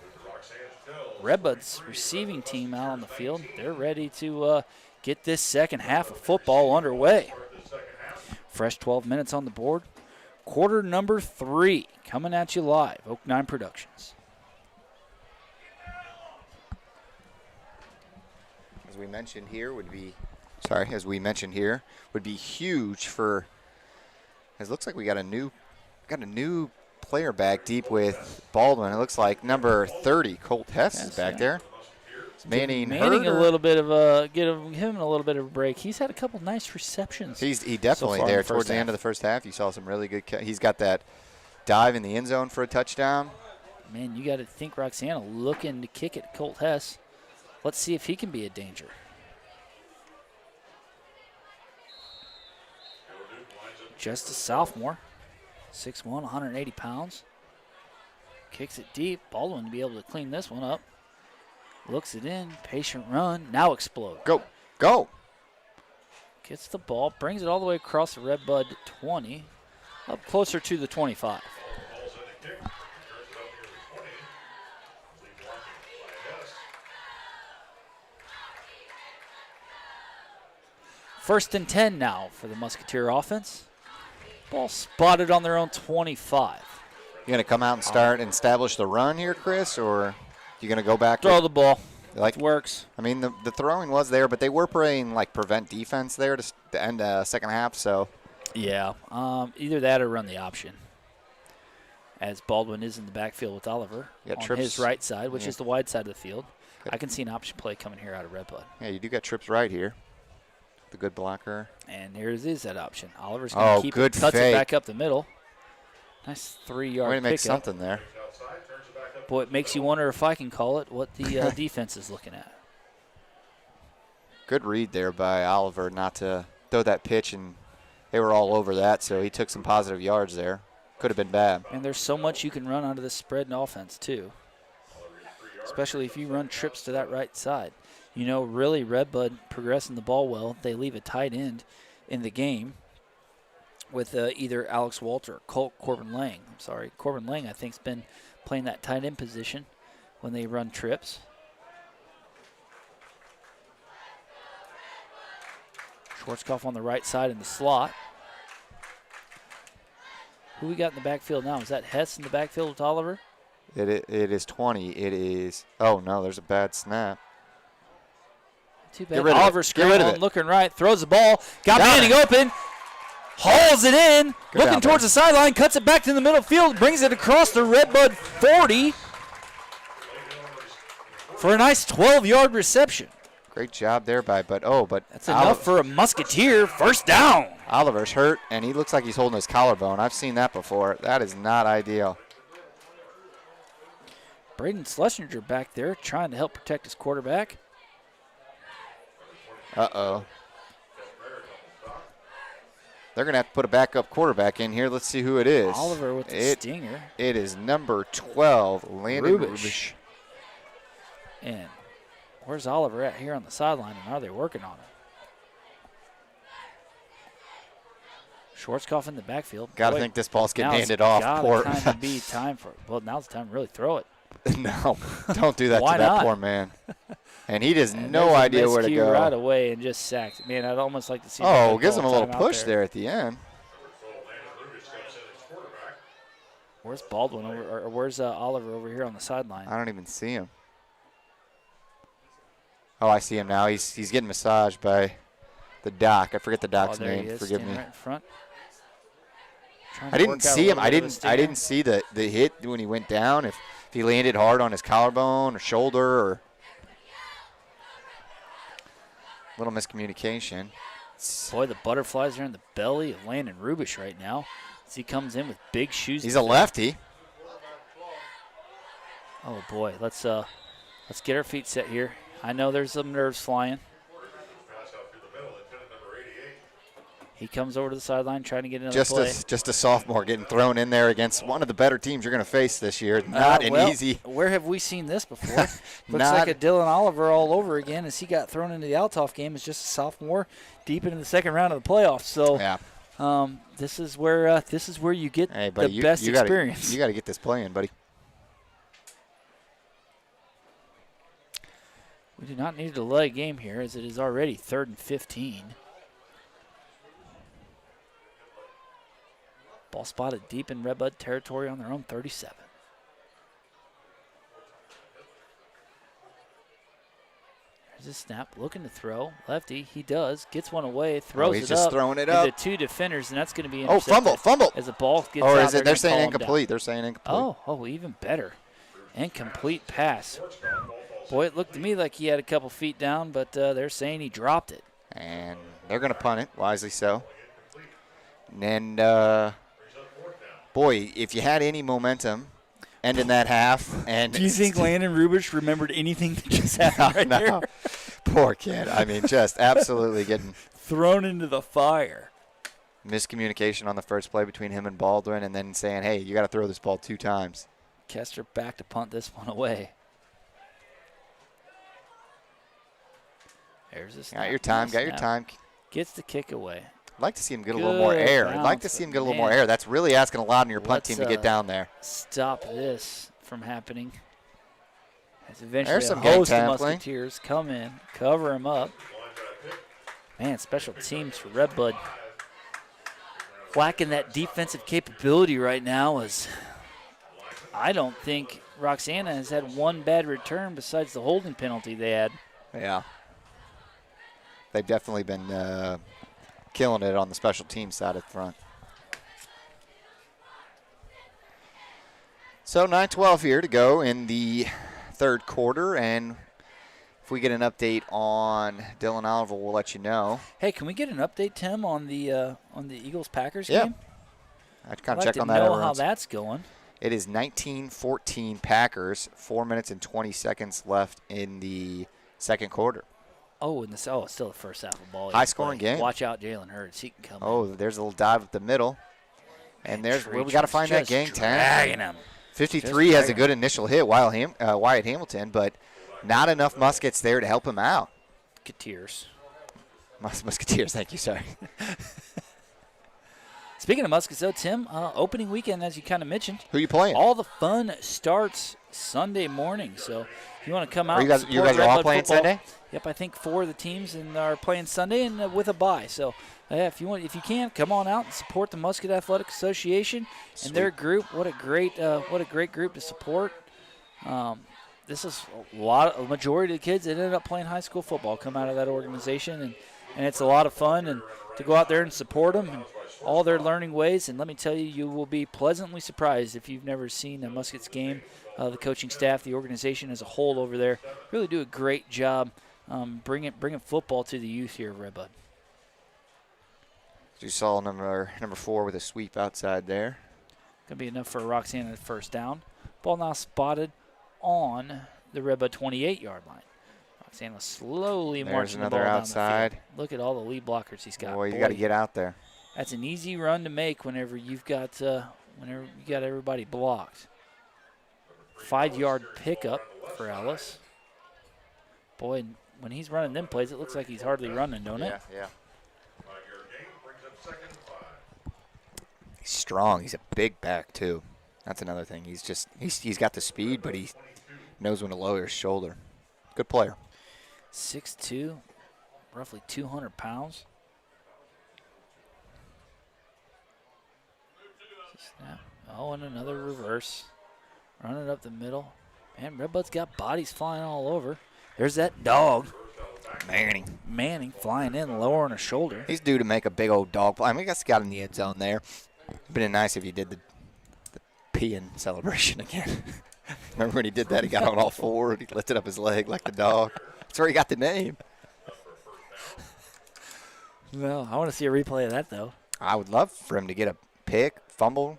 Red Bud's receiving team out on the field. They're ready to get this second half of football underway. Fresh 12 minutes on the board. Quarter number 3 coming at you live. Oak 9 Productions. As we mentioned here, would be huge for. It looks like we got a new player back deep with Baldwin. It looks like number 30, Colt Hess, is back there. Manning a little bit of give him a little bit of a break. He's had a couple nice receptions. He definitely so there towards the end of the first half. You saw some really good. He's got that dive in the end zone for a touchdown. Man, you got to think Roxana looking to kick it. Colt Hess. Let's see if he can be a danger. Just a sophomore. 6'1", 180 pounds. Kicks it deep. Baldwin to be able to clean this one up. Looks it in. Patient run. Now explode. Go. Gets the ball. Brings it all the way across the Red Bud 20. Up closer to the 25. 1st and 10 now for the Musketeer offense. Ball spotted on their own 25. You going to come out and start and establish the run here, Chris, or you going to go back? Throw the ball. Like, it works. I mean, the throwing was there, but they were playing like prevent defense there to end second half. So, yeah, either that or run the option. As Baldwin is in the backfield with Oliver on his right side, which is the wide side of the field. I can see an option play coming here out of Red Bud. Yeah, you do got trips right here. The good blocker. And here is that option. Oliver's going to keep it, cuts it back up the middle. Nice 3-yard Way to make pickup. something there. Boy, it makes you wonder if I can call it what the defense is looking at. Good read there by Oliver not to throw that pitch, and they were all over that, so he took some positive yards there. Could have been bad. And there's so much you can run out of this spread and offense, too, especially if you run trips to that right side. You know, really, Red Bud progressing the ball well. They leave a tight end in the game with either Alex Walter or Corbin Lang. I'm sorry. Corbin Lang, I think, has been playing that tight end position when they run trips. Schwarzkopf on the right side in the slot. Who we got in the backfield now? Is that Hess in the backfield with Oliver? It is 20. It is. Oh, no, there's a bad snap. Too bad. Oliver scrambling, looking right, throws the ball. Got Manning open. Hauls it in. Looking towards the sideline. Cuts it back to the middle field. Brings it across the Red Bud 40 for a nice 12-yard reception. Great job there but that's enough for a Musketeer. First down. Oliver's hurt, and he looks like he's holding his collarbone. I've seen that before. That is not ideal. Braden Schlesinger back there trying to help protect his quarterback. Uh-oh. They're going to have to put a backup quarterback in here. Let's see who it is. Oliver with the stinger. It is number 12, Landon Rubish. And where's Oliver at here on the sideline, and are they working on him? Schwarzkopf in the backfield. Got to think this ball's getting handed off. Well, now's the time to really throw it. No, don't do that to that poor man. And he has no idea where to go. Right away and just sacked. Man, I'd almost like to see. Oh, gives him a little push there at the end. Where's Baldwin or where's Oliver over here on the sideline? I don't even see him. Oh, I see him now. He's getting massaged by the doc. I forget the doc's name. Forgive me. Right in front. I didn't see him. I didn't see the hit when he went down. If he landed hard on his collarbone or shoulder or little miscommunication. Boy, the butterflies are in the belly of Landon Rubish right now as he comes in with big shoes. He's a lefty. Oh boy, let's get our feet set here. I know there's some nerves flying. He comes over to the sideline trying to get another play. Just a sophomore getting thrown in there against one of the better teams you're going to face this year. Not easy. Where have we seen this before? Looks like a Dylan Oliver all over again as he got thrown into the Althoff game as just a sophomore deep into the second round of the playoffs. So this is where you get the best experience. You got to get this playing, buddy. We do not need to delay a game here as it is already 3rd and 15. Ball spotted deep in Red Bud territory on their own 37. There's a snap, looking to throw. Lefty, he does. Gets one away, throws he's just throwing it up. into two defenders, and that's going to be intercepted. Oh, fumble. As the ball gets or out, is it? They're saying incomplete. They're saying incomplete. Oh, even better. Incomplete pass. Boy, it looked to me like he had a couple feet down, but they're saying he dropped it. And they're going to punt it, wisely so. And boy, if you had any momentum ending that half. And do you think Landon Rubish remembered anything that just happened right here? Poor kid. I mean, just absolutely getting thrown into the fire. Miscommunication on the first play between him and Baldwin, and then saying, hey, you got to throw this ball 2 times. Kester back to punt this one away. There's this. Got your time. Gets the kick away. I'd like to see him get a little more air. That's really asking a lot on your punt team to get down there. Stop this from happening. As eventually There's some a host gang of tackling. Musketeers come in, cover him up. Man, special teams for Red Bud. Lacking that defensive capability right now is I don't think Roxana has had one bad return besides the holding penalty they had. Yeah. They've definitely been killing it on the special team side of the front. So 9:12 here to go in the third quarter, and if we get an update on Dylan Oliver, we'll let you know. Hey, can we get an update, Tim, on the Eagles-Packers Yeah. game? I kind I'd of like check on to that. know every how once. that's going. It is 19-14 Packers, 4 minutes and 20 seconds left in the second quarter. Oh, it's still the first half of ball. High-scoring game. Watch out, Jalen Hurts. He can come Oh, there's a little dive up the middle. And there's where we got to find that just gang dragging tag. him. 53 has a good initial hit, Wyatt Hamilton, but not enough Muskets there to help him out. Musketeers. Musketeers, thank you, sorry. Speaking of Muskets, though, Tim, opening weekend, as you kind of mentioned. Who you playing? All the fun starts Sunday morning. So if you want to come out, You guys are all playing football, Sunday? Yep, I think 4 of the teams are playing Sunday and with a bye. So if you can, come on out and support the Musket Athletic Association and their group. What a great group to support. This is a majority of the kids that ended up playing high school football come out of that organization, and it's a lot of fun and to go out there and support them and all their learning ways. And let me tell you, you will be pleasantly surprised if you've never seen a Muskets game. The coaching staff, the organization as a whole over there, really do a great job bringing football to the youth here at Red Bud. You saw number 4 with a sweep outside there. Going to be enough for Roxana first down. Ball now spotted on the Red Bud 28-yard line. Roxana slowly marching the ball down outside. the field. Look at all the lead blockers he's got. Boy, you got to get out there. That's an easy run to make whenever you've got everybody blocked. 5-yard pickup for Ellis. Boy, when he's running them plays, it looks like he's hardly running, don't it? Yeah. He's strong. He's a big back too. That's another thing. He's got the speed, but he knows when to lower his shoulder. Good player. 6'2", roughly 200 pounds. Snap. Oh, and another reverse. Running up the middle. Man, Red Bud's got bodies flying all over. There's that dog. Manning flying in, lowering a shoulder. He's due to make a big old dog play. I mean, I guess he got in the end zone there. It'd been nice if you did the peeing celebration again. Remember when he did that? He got on all four and he lifted up his leg like the dog. That's where he got the name. No, I want to see a replay of that, though. I would love for him to get a pick, fumble.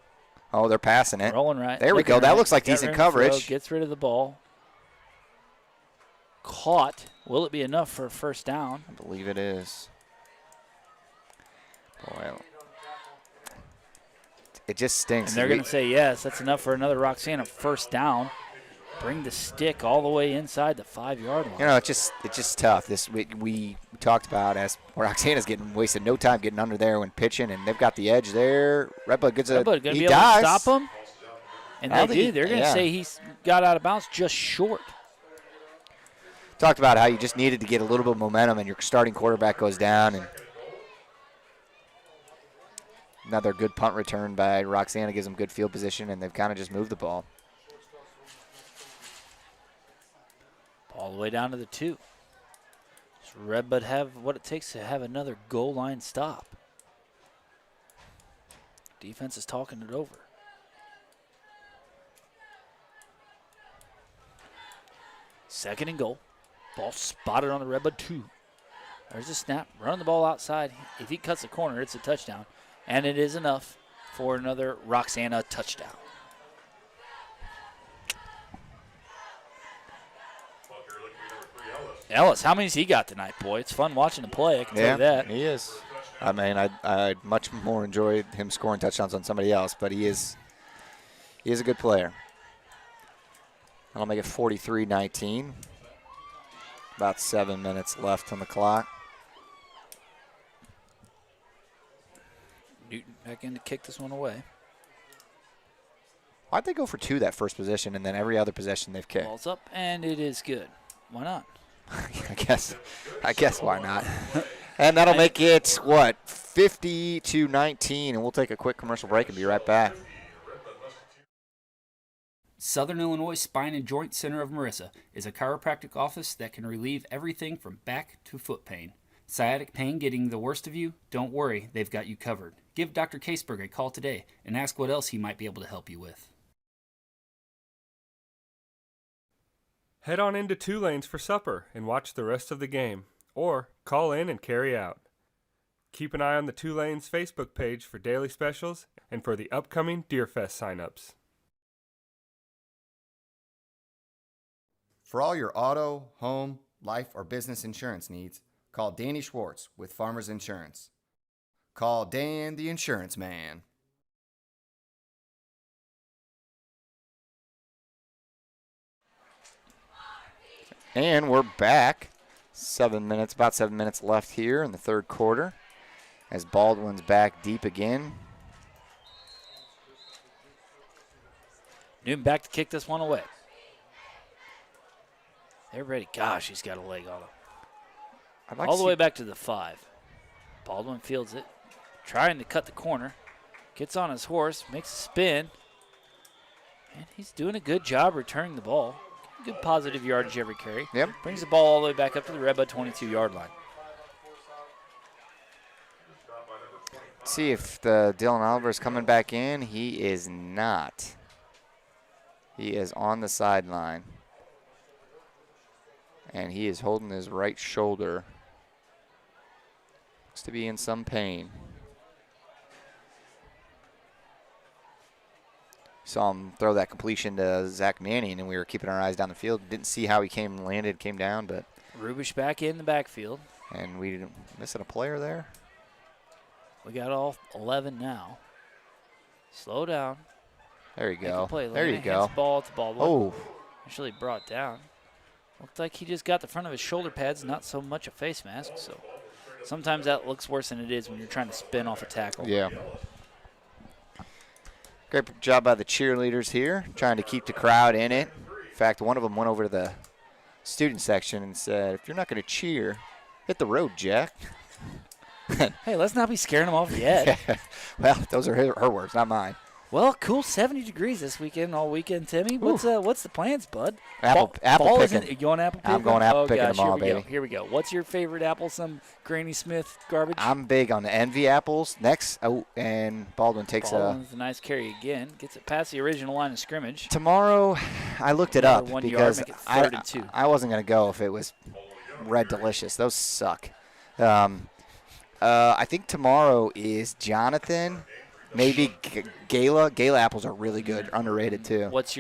Oh, they're passing it. Rolling right. There we go. That looks like Got decent room to throw, coverage. Gets rid of the ball. Caught. Will it be enough for a first down? I believe it is. Boy, it just stinks. And they're going to say yes. That's enough for another Roxana first down. Bring the stick all the way inside the 5-yard line. You know, it's just tough. This we talked about as Roxana's wasted no time getting under there when pitching, and they've got the edge there. Red Bud gets Red Bud going to be able dives. to stop him, and they do. They're going to say he's got out of bounds just short. Talked about how you just needed to get a little bit of momentum, and your starting quarterback goes down, and another good punt return by Roxana gives them good field position, and they've kind of just moved the ball. All the way down to the 2. Does Red Bud have what it takes to have another goal line stop? Defense is talking it over. Second and goal. Ball spotted on the Red Bud 2. There's a snap. Running the ball outside. If he cuts the corner, it's a touchdown. And it is enough for another Roxana touchdown. Ellis, how many's he got tonight, boy? It's fun watching him play, I can tell you that. He is. I mean, I'd much more enjoyed him scoring touchdowns on somebody else, but he is a good player. That'll make it 43-19. About 7 minutes left on the clock. Newton back in to kick this one away. Why'd they go for 2 that first possession, and then every other possession they've kicked? Ball's up, and it is good. Why not? I guess why not? And that'll make it, 50-19, and we'll take a quick commercial break and be right back. Southern Illinois Spine and Joint Center of Marissa is a chiropractic office that can relieve everything from back to foot pain. Sciatic pain getting the worst of you? Don't worry, they've got you covered. Give Dr. Caseberg a call today and ask what else he might be able to help you with. Head on into 2 Lanes for supper and watch the rest of the game, or call in and carry out. Keep an eye on the 2 Lanes Facebook page for daily specials and for the upcoming Deerfest signups. For all your auto, home, life, or business insurance needs, call Danny Schwartz with Farmers Insurance. Call Dan the Insurance Man. And we're back. About 7 minutes left here in the third quarter as Baldwin's back deep again. Newton back to kick this one away. They're ready. Gosh, he's got a leg on him. All the way back to the 5. Baldwin fields it, trying to cut the corner. Gets on his horse, makes a spin. And he's doing a good job returning the ball. Good positive yardage every carry. Yep. Brings the ball all the way back up to the Red Bud 22-yard line. Let's see if Dylan Oliver is coming back in. He is not. He is on the sideline. And he is holding his right shoulder. Looks to be in some pain. Saw him throw that completion to Zach Manning, and we were keeping our eyes down the field. Didn't see how he came down, but. Rubish back in the backfield. And we didn't missing a player there. We got all 11 now. Slow down. There you go. Play. There you go. Ball at the ball. Oh. Actually brought down. Looked like he just got the front of his shoulder pads, not so much a face mask. So sometimes that looks worse than it is when you're trying to spin off a tackle. Yeah. Great job by the cheerleaders here, trying to keep the crowd in it. In fact, one of them went over to the student section and said, if you're not going to cheer, hit the road, Jack. Hey, let's not be scaring them off yet. Well, those are her words, not mine. Well, cool 70 degrees this weekend, all weekend, Timmy. What's the plans, bud? Apple picking. You going apple picking? I'm going apple picking gosh, them all, baby. Here we go. What's your favorite apple? Some Granny Smith garbage? I'm big on the Envy apples. Next, and Baldwin's a nice carry again. Gets it past the original line of scrimmage. Tomorrow, I looked it up 1 because yard, make it 3rd and 2. I wasn't going to go if it was Red Delicious. Those suck. I think tomorrow is Jonathan. Maybe Gala. Gala apples are really good, underrated too. What's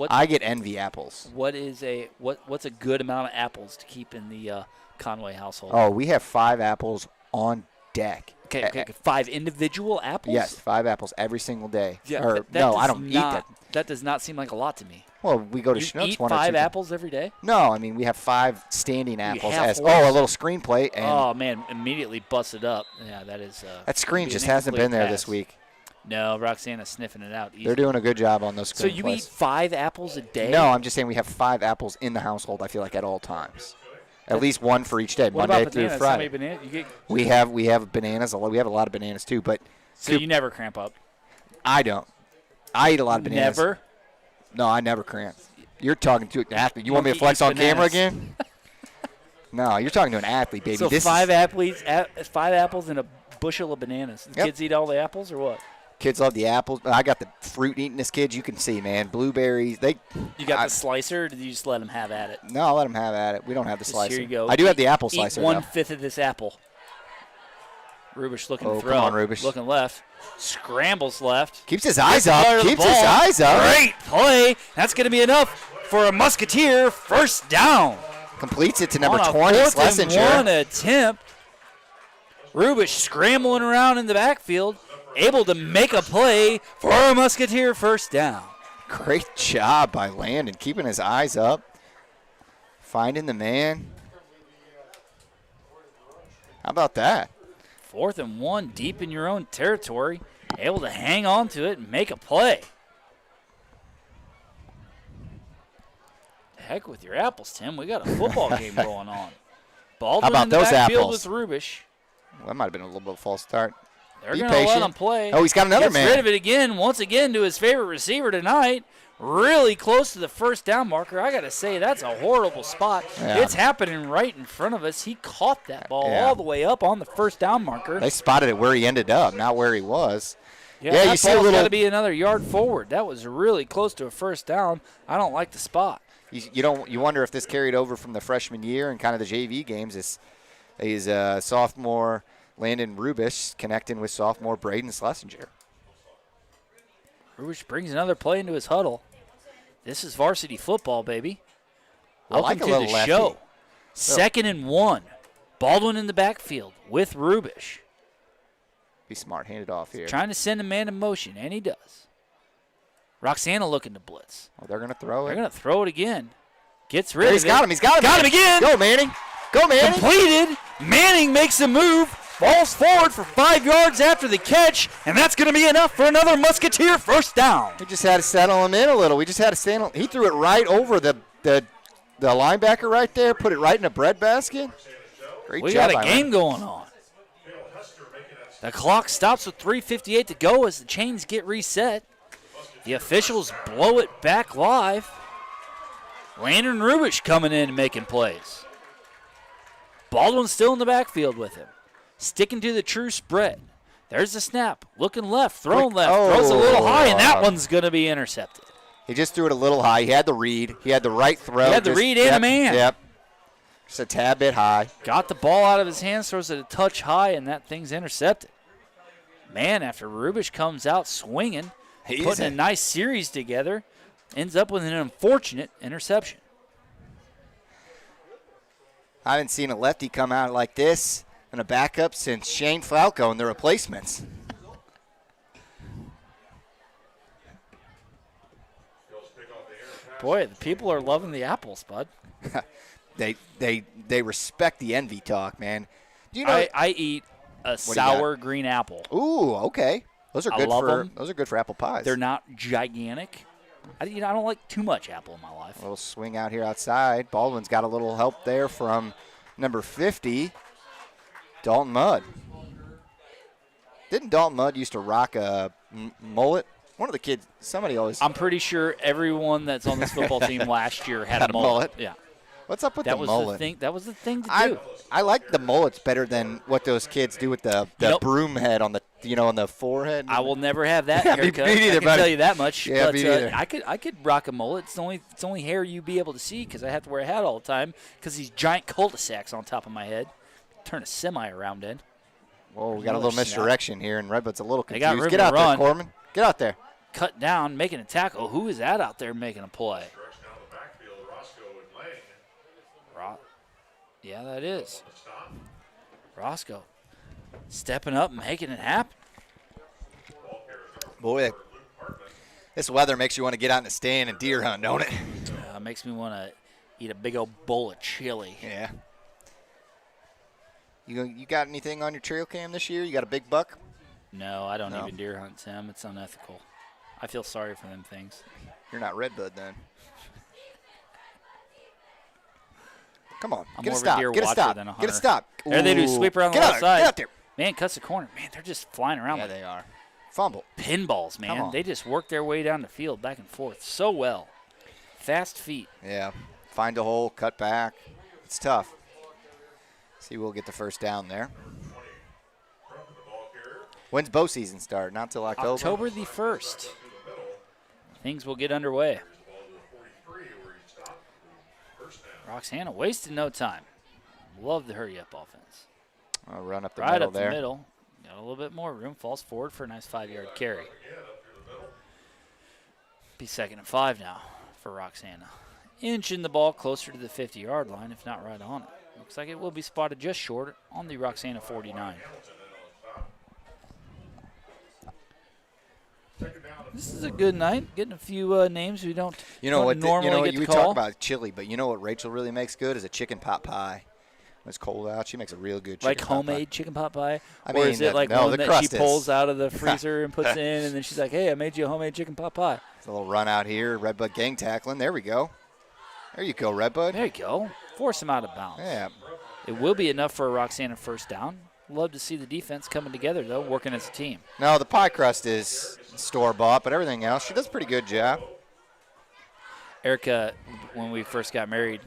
I get Envy apples. What's a good amount of apples to keep in the Conway household? Oh, we have 5 apples on deck. Okay, 5 individual apples? Yes, 5 apples every single day. Yeah, I don't eat that. That does not seem like a lot to me. Well, we go to Schnucks eat one 5 or 2 apples every day? No, I mean we have 5 standing apples as a little screen plate. And oh man, immediately busted up. Yeah, that is. That screen just hasn't been there this week. No, Roxana's sniffing it out. They're doing a good job on those screen So you plates. eat 5 apples a day? No, I'm just saying we have 5 apples in the household. I feel like at all times. At least one for each day, what Monday about through bananas? Friday. How many bananas? You get we have bananas. We have a lot of bananas too, but so you never cramp up. I don't. I eat a lot of bananas. Never. No, I never cramp. You're talking to an athlete. You want me to flex on camera again? No, you're talking to an athlete, baby. So this 5 apples and a bushel of bananas. The kids eat all the apples or what? Kids love the apples. I got the fruit eating this kid. You can see, man. Blueberries. You got the slicer, or did you just let them have at it? No, I'll let them have at it. We don't have the slicer. Here you go. I do have the apple slicer. Eat 1/5 of this apple. Rubish looking to throw. Come on, Rubish. Looking left. Scrambles left. Keeps his eyes up. Keeps his eyes up. Great play. That's going to be enough for a Musketeer first down. Completes it to number on 20, a 4th Schlesinger. and 1 attempt. Rubish scrambling around in the backfield, able to make a play for a Musketeer first down. Great job by Landon, keeping his eyes up, finding the man. How about that? 4th and 1, deep in your own territory, able to hang on to it and make a play. Heck with your apples, Tim. We got a football game going on. Baldwin about in the those backfield apples? with Rubish. Well, that might have been a little bit of a false start. They're Be going to let patient. him play. Oh, he's got another Gets man. rid of it again, once again to his favorite receiver tonight. Really close to the first down marker. I got to say, that's a horrible spot. Yeah. It's happening right in front of us. He caught that ball all the way up on the first down marker. They spotted it where he ended up, not where he was. Yeah, you that see a ball's little. got to be another yard forward. That was really close to a first down. I don't like the spot. You wonder if this carried over from the freshman year and kind of the JV games. Is sophomore Landon Rubish connecting with sophomore Braden Schlesinger. Rubish brings another play into his huddle. This is varsity football, baby. I like Welcome a to little the lefty. show. 2nd and 1. Baldwin in the backfield with Rubish. Be smart, hand it off here. Trying to send a man in motion, and he does. Roxana looking to blitz. Oh, they're going to throw it. They're going to throw it again. Gets rid of it. He's got him. He's got him. Got him again. Go, Manning. Go, Manning. Completed. Manning makes a move. Falls forward for 5 yards after the catch, and that's going to be enough for another Musketeer first down. We just had to settle him in a little. We just had to settle. He threw it right over the linebacker right there, put it right in a bread basket. Great We job got a game going on. The clock stops with 3:58 to go as the chains get reset. The officials blow it back live. Landon Rubish coming in and making plays. Baldwin still in the backfield with him. Sticking to the true spread. There's the snap. Looking left, throwing left. Throws a little high, and that one's going to be intercepted. He just threw it a little high. He had the read. He had the right throw. He had the read and a man. Yep. Just a tad bit high. Got the ball out of his hands, throws it a touch high, and that thing's intercepted. Man, after Rubish comes out swinging, putting a nice series together, ends up with an unfortunate interception. I haven't seen a lefty come out like this and a backup since Shane Falco and the replacements. Boy, the people are loving the apples, bud. They respect the envy talk, man. Do you know? I eat a sour green apple. Ooh, okay. Those are I good love for 'em. Those are good for apple pies. They're not gigantic. I don't like too much apple in my life. A little swing out here outside. Baldwin's got a little help there from number 50, Dalton Mudd. Didn't Dalton Mudd used to rock a mullet? One of the kids, somebody always. I'm pretty sure everyone that's on this football team last year had a mullet. Yeah. What's up with that the was mullet? The thing. That was the thing to do. I like the mullets better than what those kids do with the broom head on the on the forehead. I will never have that Yeah, haircut. me neither, I can buddy. tell you that much. Yeah, but, me neither. I could rock a mullet. It's only hair you be able to see because I have to wear a hat all the time because these giant cul-de-sacs on top of my head. Turn a semi around in. Whoa, we got a little misdirection here, and Redbud's a little They got confused. room Get to out run. there, Corman. Get out there. Cut down, making a tackle. Who is that out there making a play? Yeah, that is. Roscoe stepping up and making it happen. Boy, this weather makes you want to get out in the stand and deer hunt, don't it? Makes me want to eat a big old bowl of chili. Yeah. You got anything on your trail cam this year? You got a big buck? No, I don't even deer hunt, Tim. It's unethical. I feel sorry for them things. You're not Redbud then. Come on, I'm get more a of stop. a deer Get a watcher stop. than a hunter. Get a stop. There they do. Ooh. Sweep around the Get left out, side. Get out there. Man, cuts the corner. Man, they're just flying around. Yeah, like they are. Fumble. pinballs, Come man. on. They just work their way down the field back and forth so well. Fast feet. Yeah. Find a hole, cut back. It's tough. See, we'll get the first down there. When's bow season start? Not till October? October the 1st. Things will get underway. Roxana wasted no time. Love the hurry-up offense. I'll run up the right middle up there. the middle. Got a little bit more room. Falls forward for a nice 5-yard carry. Be 2nd and 5 now for Roxana. Inching the ball closer to the 50-yard line, if not right on it. Looks like it will be spotted just short on the Roxana 49. This is a good night. Getting a few names we don't normally get to we call. talk about chili, but you know what Rachel really makes good is a chicken pot pie. When it's cold out, she makes a real good chicken Like pot homemade pie. chicken pot pie? I Or mean, is it like no, one the that crust she is. pulls out of the freezer and puts in, and then she's like, hey, I made you a homemade chicken pot pie. It's a little run out here. Redbud gang tackling. There we go. There you go, Redbud. There you go. Force him out of bounds. Yeah. It will be enough for a Roxana first down. Love to see the defense coming together, though, working as a team. No, the pie crust is store-bought, but everything else, she does a pretty good job. Erica, when we first got married,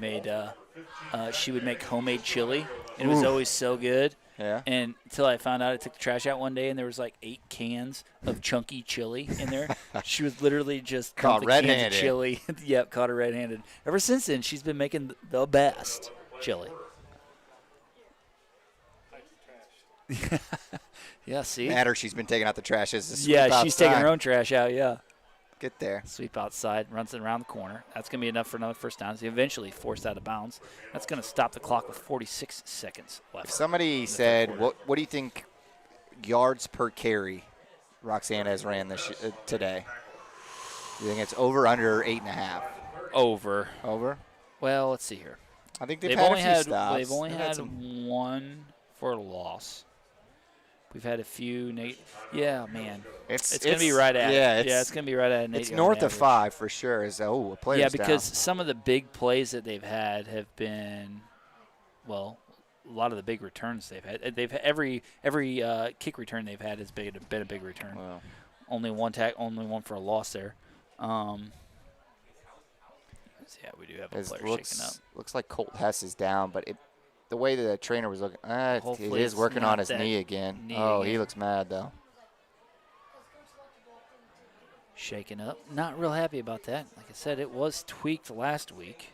she would make homemade chili, and it was always so good. Yeah. And until I found out, I took the trash out one day, and there was like 8 cans of chunky chili in there. She was literally just Caught dumping cans of red-handed. chili. Yep, caught her red-handed. Ever since then, she's been making the best chili. Yeah, see? Matter she's been taking out the trash. Yeah, she's taking her own trash out, yeah. Get there. Sweep outside, runs it around the corner. That's going to be enough for another first down. She eventually forced out of bounds. That's going to stop the clock with 46 seconds left. If somebody said, what do you think yards per carry Roxana has ran today? You think it's over, under 8.5? Over. Over? Well, let's see here. I think they've had a few stops. They've only had one for a loss. We've had a few. Yeah, man. It's going to be right at. Yeah, it's going to be right at an 8-yard It's north average. of 5 for sure. A player's Yeah, because down. some of the big plays that they've had have been, well, a lot of the big returns they've had. Every kick return they've had has been a big return. Wow. Only one for a loss there. Yeah, we do have a player shaking up. Looks like Colt Hess is down, but the way that the trainer was looking, it Hopefully is it's working not on his that knee again. knee He again. looks mad, though. Shaking up. Not real happy about that. Like I said, it was tweaked last week.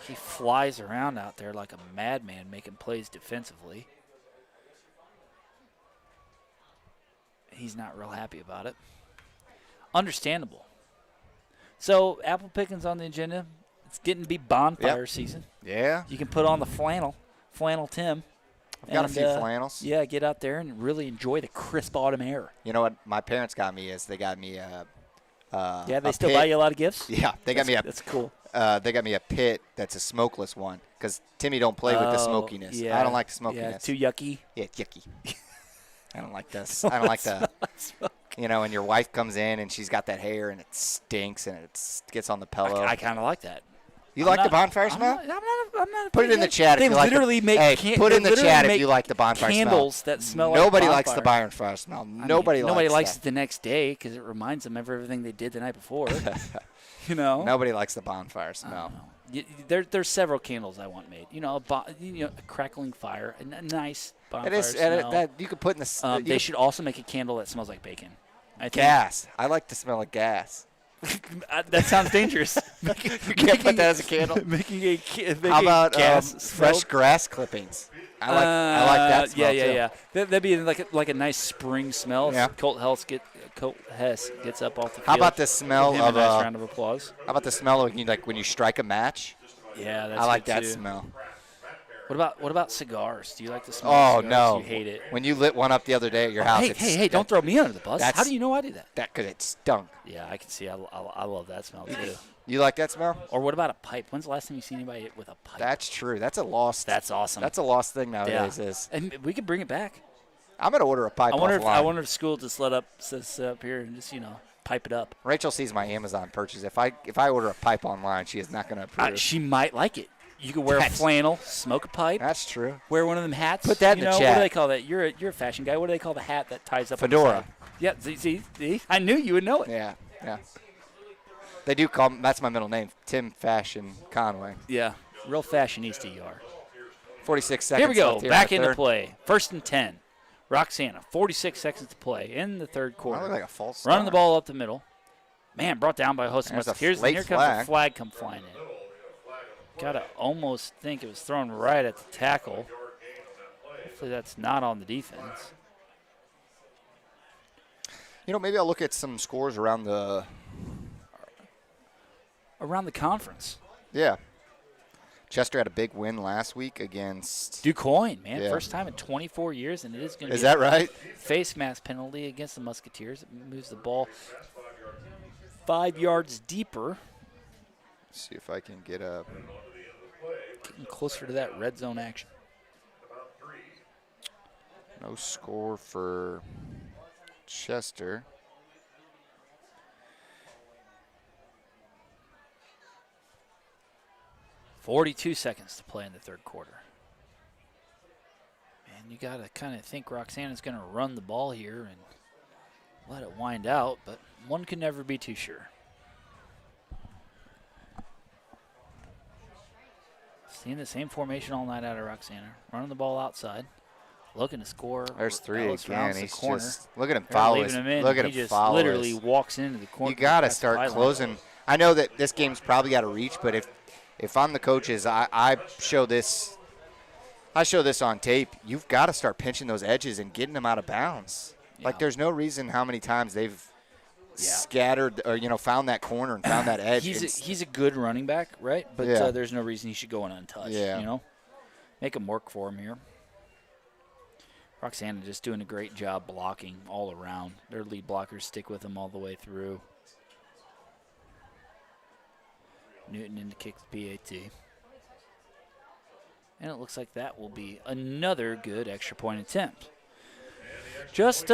He flies around out there like a madman making plays defensively. He's not real happy about it. Understandable. So, apple picking's on the agenda. It's getting to be bonfire season. Yeah. You can put on the flannel Tim. I've got a few flannels. Yeah, get out there and really enjoy the crisp autumn air. You know what my parents got me is they got me Yeah, they still buy you a lot of gifts? Yeah, That's cool. They got me a pit that's a smokeless one because Timmy don't play with the smokiness. Yeah. I don't like the smokiness. Yeah, too yucky. Yeah, it's yucky. I don't like this. I don't like the, and your wife comes in and she's got that hair and it stinks and it gets on the pillow. I kind of like that. You like the bonfire smell? I'm not Put it in the chat They if you like literally make put they in the literally chat if make you like the bonfire candles smell. that smell Nobody like likes the bonfire. bonfire smell. I mean, Nobody likes that. it the next day because it reminds them of everything they did the night before. Nobody likes the bonfire smell. There's several candles I want made. A crackling fire, a nice bonfire It is smell. that you could put in the. They should also make a candle that smells like bacon. I think Gas. I like the smell of gas. that sounds dangerous. You can't put that as a candle. making How about gas fresh grass clippings? I like that smell too. Yeah. That'd be like a nice spring smell. Yeah. Colt Hess gets up off the field. How about the smell Give him of a nice round of applause? How about the smell of when you strike a match? Yeah, that's I like good that too. smell. What about cigars? Do you like the smell Oh of cigars? no! You hate it. When you lit one up the other day at your house. Hey! Don't throw me under the bus. How do you know I do that? Because it stunk. Yeah, I can see. I love that smell too. You like that smell? Or what about a pipe? When's the last time you seen anybody with a pipe? That's true. That's a lost. That's awesome. That's a lost thing nowadays. Yeah. Is and we could bring it back. I'm gonna order a pipe. I wonder offline. if school just set up here and just pipe it up. Rachel sees my Amazon purchase. If I order a pipe online, she is not gonna approve. She might like it. You could wear a flannel, smoke a pipe. That's true. Wear one of them hats. Put that in the chat. What do they call that? You're a fashion guy. What do they call the hat that ties up? Fedora. On the side? Yeah. See, I knew you would know it. Yeah. They do call. That's my middle name, Tim Fashion Conway. Yeah. Real fashionista you are. 46 seconds. Here we go. Left Back in the into third. play. 1st and 10. Roxana. 46 seconds to play in the third quarter. That looked like a false Running start. the ball up the middle. Man, brought down by a host of There's a Musketeers. late And here comes flag. a flag come flying in. Gotta almost think it was thrown right at the tackle. Hopefully that's not on the defense. Maybe I'll look at some scores around the conference. Yeah. Chester had a big win last week against DuQuoin, man. Yeah. First time in 24 years, and it is going to be Is that right? Face mask penalty against the Musketeers. It moves the ball 5 yards deeper. Let's see if I can get a Getting closer to that red zone action. no score for Chester. .42 seconds to play in the third quarter. And you got to kind of think Roxana's going to run the ball here and let it wind out, but one can never be too sure. Seeing the same formation all night out of Roxana. Running the ball outside. Looking to score. There's three Ellis again. rounds He's the corner. just, look at him They're follow leaving us. him in. Look at he him just follow literally us. walks into the corner. You got to past the start pylon. closing. I know that this game's probably got to reach, but if I'm the coaches, I show this on tape. You've got to start pinching those edges and getting them out of bounds. Yeah. Like there's no reason how many times they've scattered or found that corner and found that edge. He's a good running back, right? But there's no reason he should go in untouched. Yeah. Make him work for him here. Roxana just doing a great job blocking all around. Their lead blockers stick with them all the way through. Newton in to kick the PAT. And it looks like that will be another good extra point attempt. Just,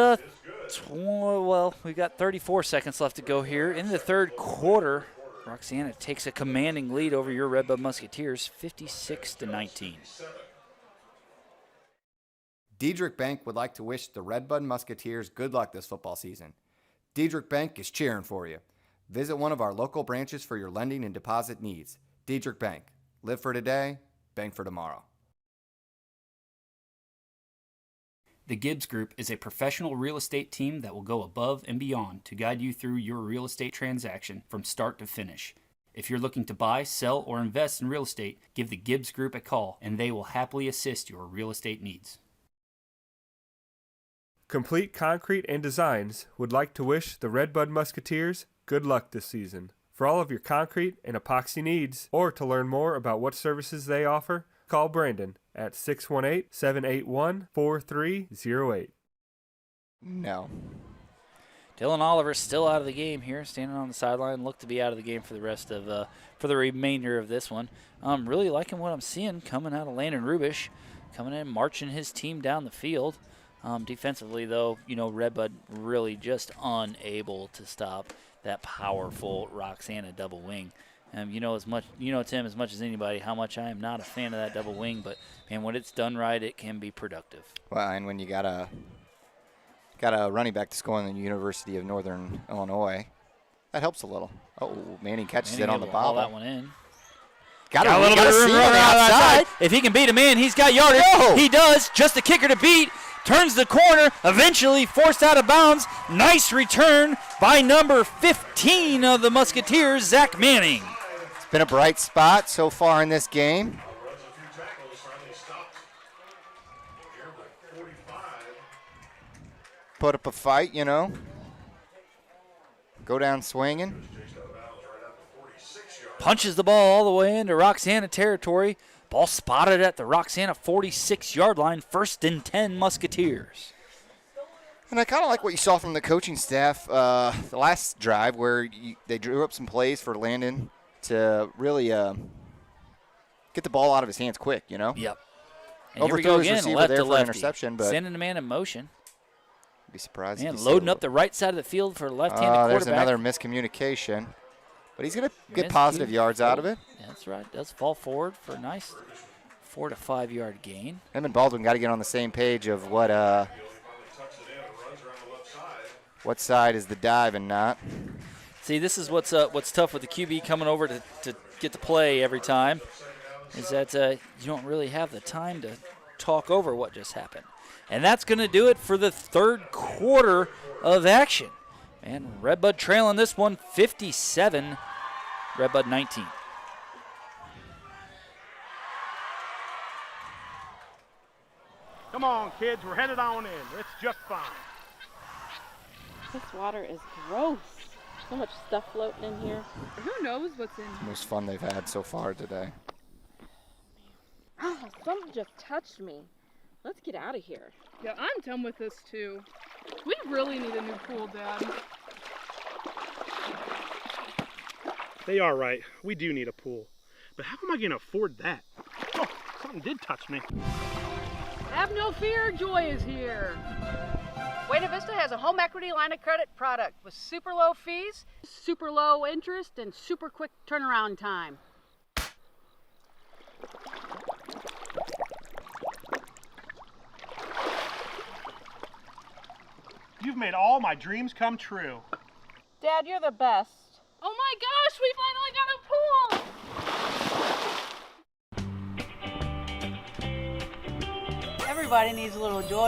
we've got 34 seconds left to go here. In the third quarter, Roxana takes a commanding lead over your Red Bud Musketeers, 56-19. Diedrich Bank would like to wish the Red Bud Musketeers good luck this football season. Diedrich Bank is cheering for you. Visit one of our local branches for your lending and deposit needs. Diedrich Bank. Live for today, bank for tomorrow. The Gibbs Group is a professional real estate team that will go above and beyond to guide you through your real estate transaction from start to finish. If you're looking to buy, sell, or invest in real estate, give the Gibbs Group a call and they will happily assist your real estate needs. Complete Concrete and Designs would like to wish the Red Bud Musketeers good luck this season. For all of your concrete and epoxy needs, or to learn more about what services they offer, call Brandon at 618-781-4308. No. Dylan Oliver still out of the game here, standing on the sideline. Look to be out of the game for the rest of for the remainder of this one. I'm really liking what I'm seeing coming out of Landon Rubish, coming in, marching his team down the field. Defensively, though, Red Bud really just unable to stop that powerful Roxana double wing. Tim, as much as anybody, how much I am not a fan of that double wing. But man, when it's done right, it can be productive. Well, and when you got a running back that's going to the University of Northern Illinois, that helps a little. Oh, Manning catches it on the bobble. That one in. Got a little bit of room on the outside. If he can beat a man, he's got yardage. He does. Just the kicker to beat. Turns the corner, eventually forced out of bounds. Nice return by number 15 of the Musketeers, Zach Manning. It's been a bright spot so far in this game. Put up a fight, Go down swinging. Punches the ball all the way into Roxana territory. Ball spotted at the Roxana 46-yard line, 1st and 10 Musketeers. And I kind of like what you saw from the coaching staff the last drive where they drew up some plays for Landon to really get the ball out of his hands quick, Yep. And overthrew his again, receiver there for an interception. But sending the man in motion. Be surprised. And loading up the right side of the field for a left-handed quarterback. There's another miscommunication. But he's going to get positive yards out of it. Yeah, that's right. Does fall forward for a nice 4 to 5 yard gain. Him and Baldwin got to get on the same page of what side is the dive and not. See, this is what's tough with the QB coming over to get the play every time, is that you don't really have the time to talk over what just happened. And that's going to do it for the third quarter of action. And Red Bud trailing this one 57, Red Bud 19. Come on, kids, we're headed on in. It's just fine. This water is gross. So much stuff floating in here. Who knows what's in here? Most fun they've had so far today. Oh, something just touched me. Let's get out of here. Yeah, I'm done with this too. We really need a new pool, Dad. They are right. We do need a pool. But how am I going to afford that? Oh, something did touch me. Have no fear, Joy is here. Buena Vista has a home equity line of credit product with super low fees, super low interest, and super quick turnaround time. You've made all my dreams come true. Dad, you're the best. Oh my gosh, we finally got a pool! Everybody needs a little joy.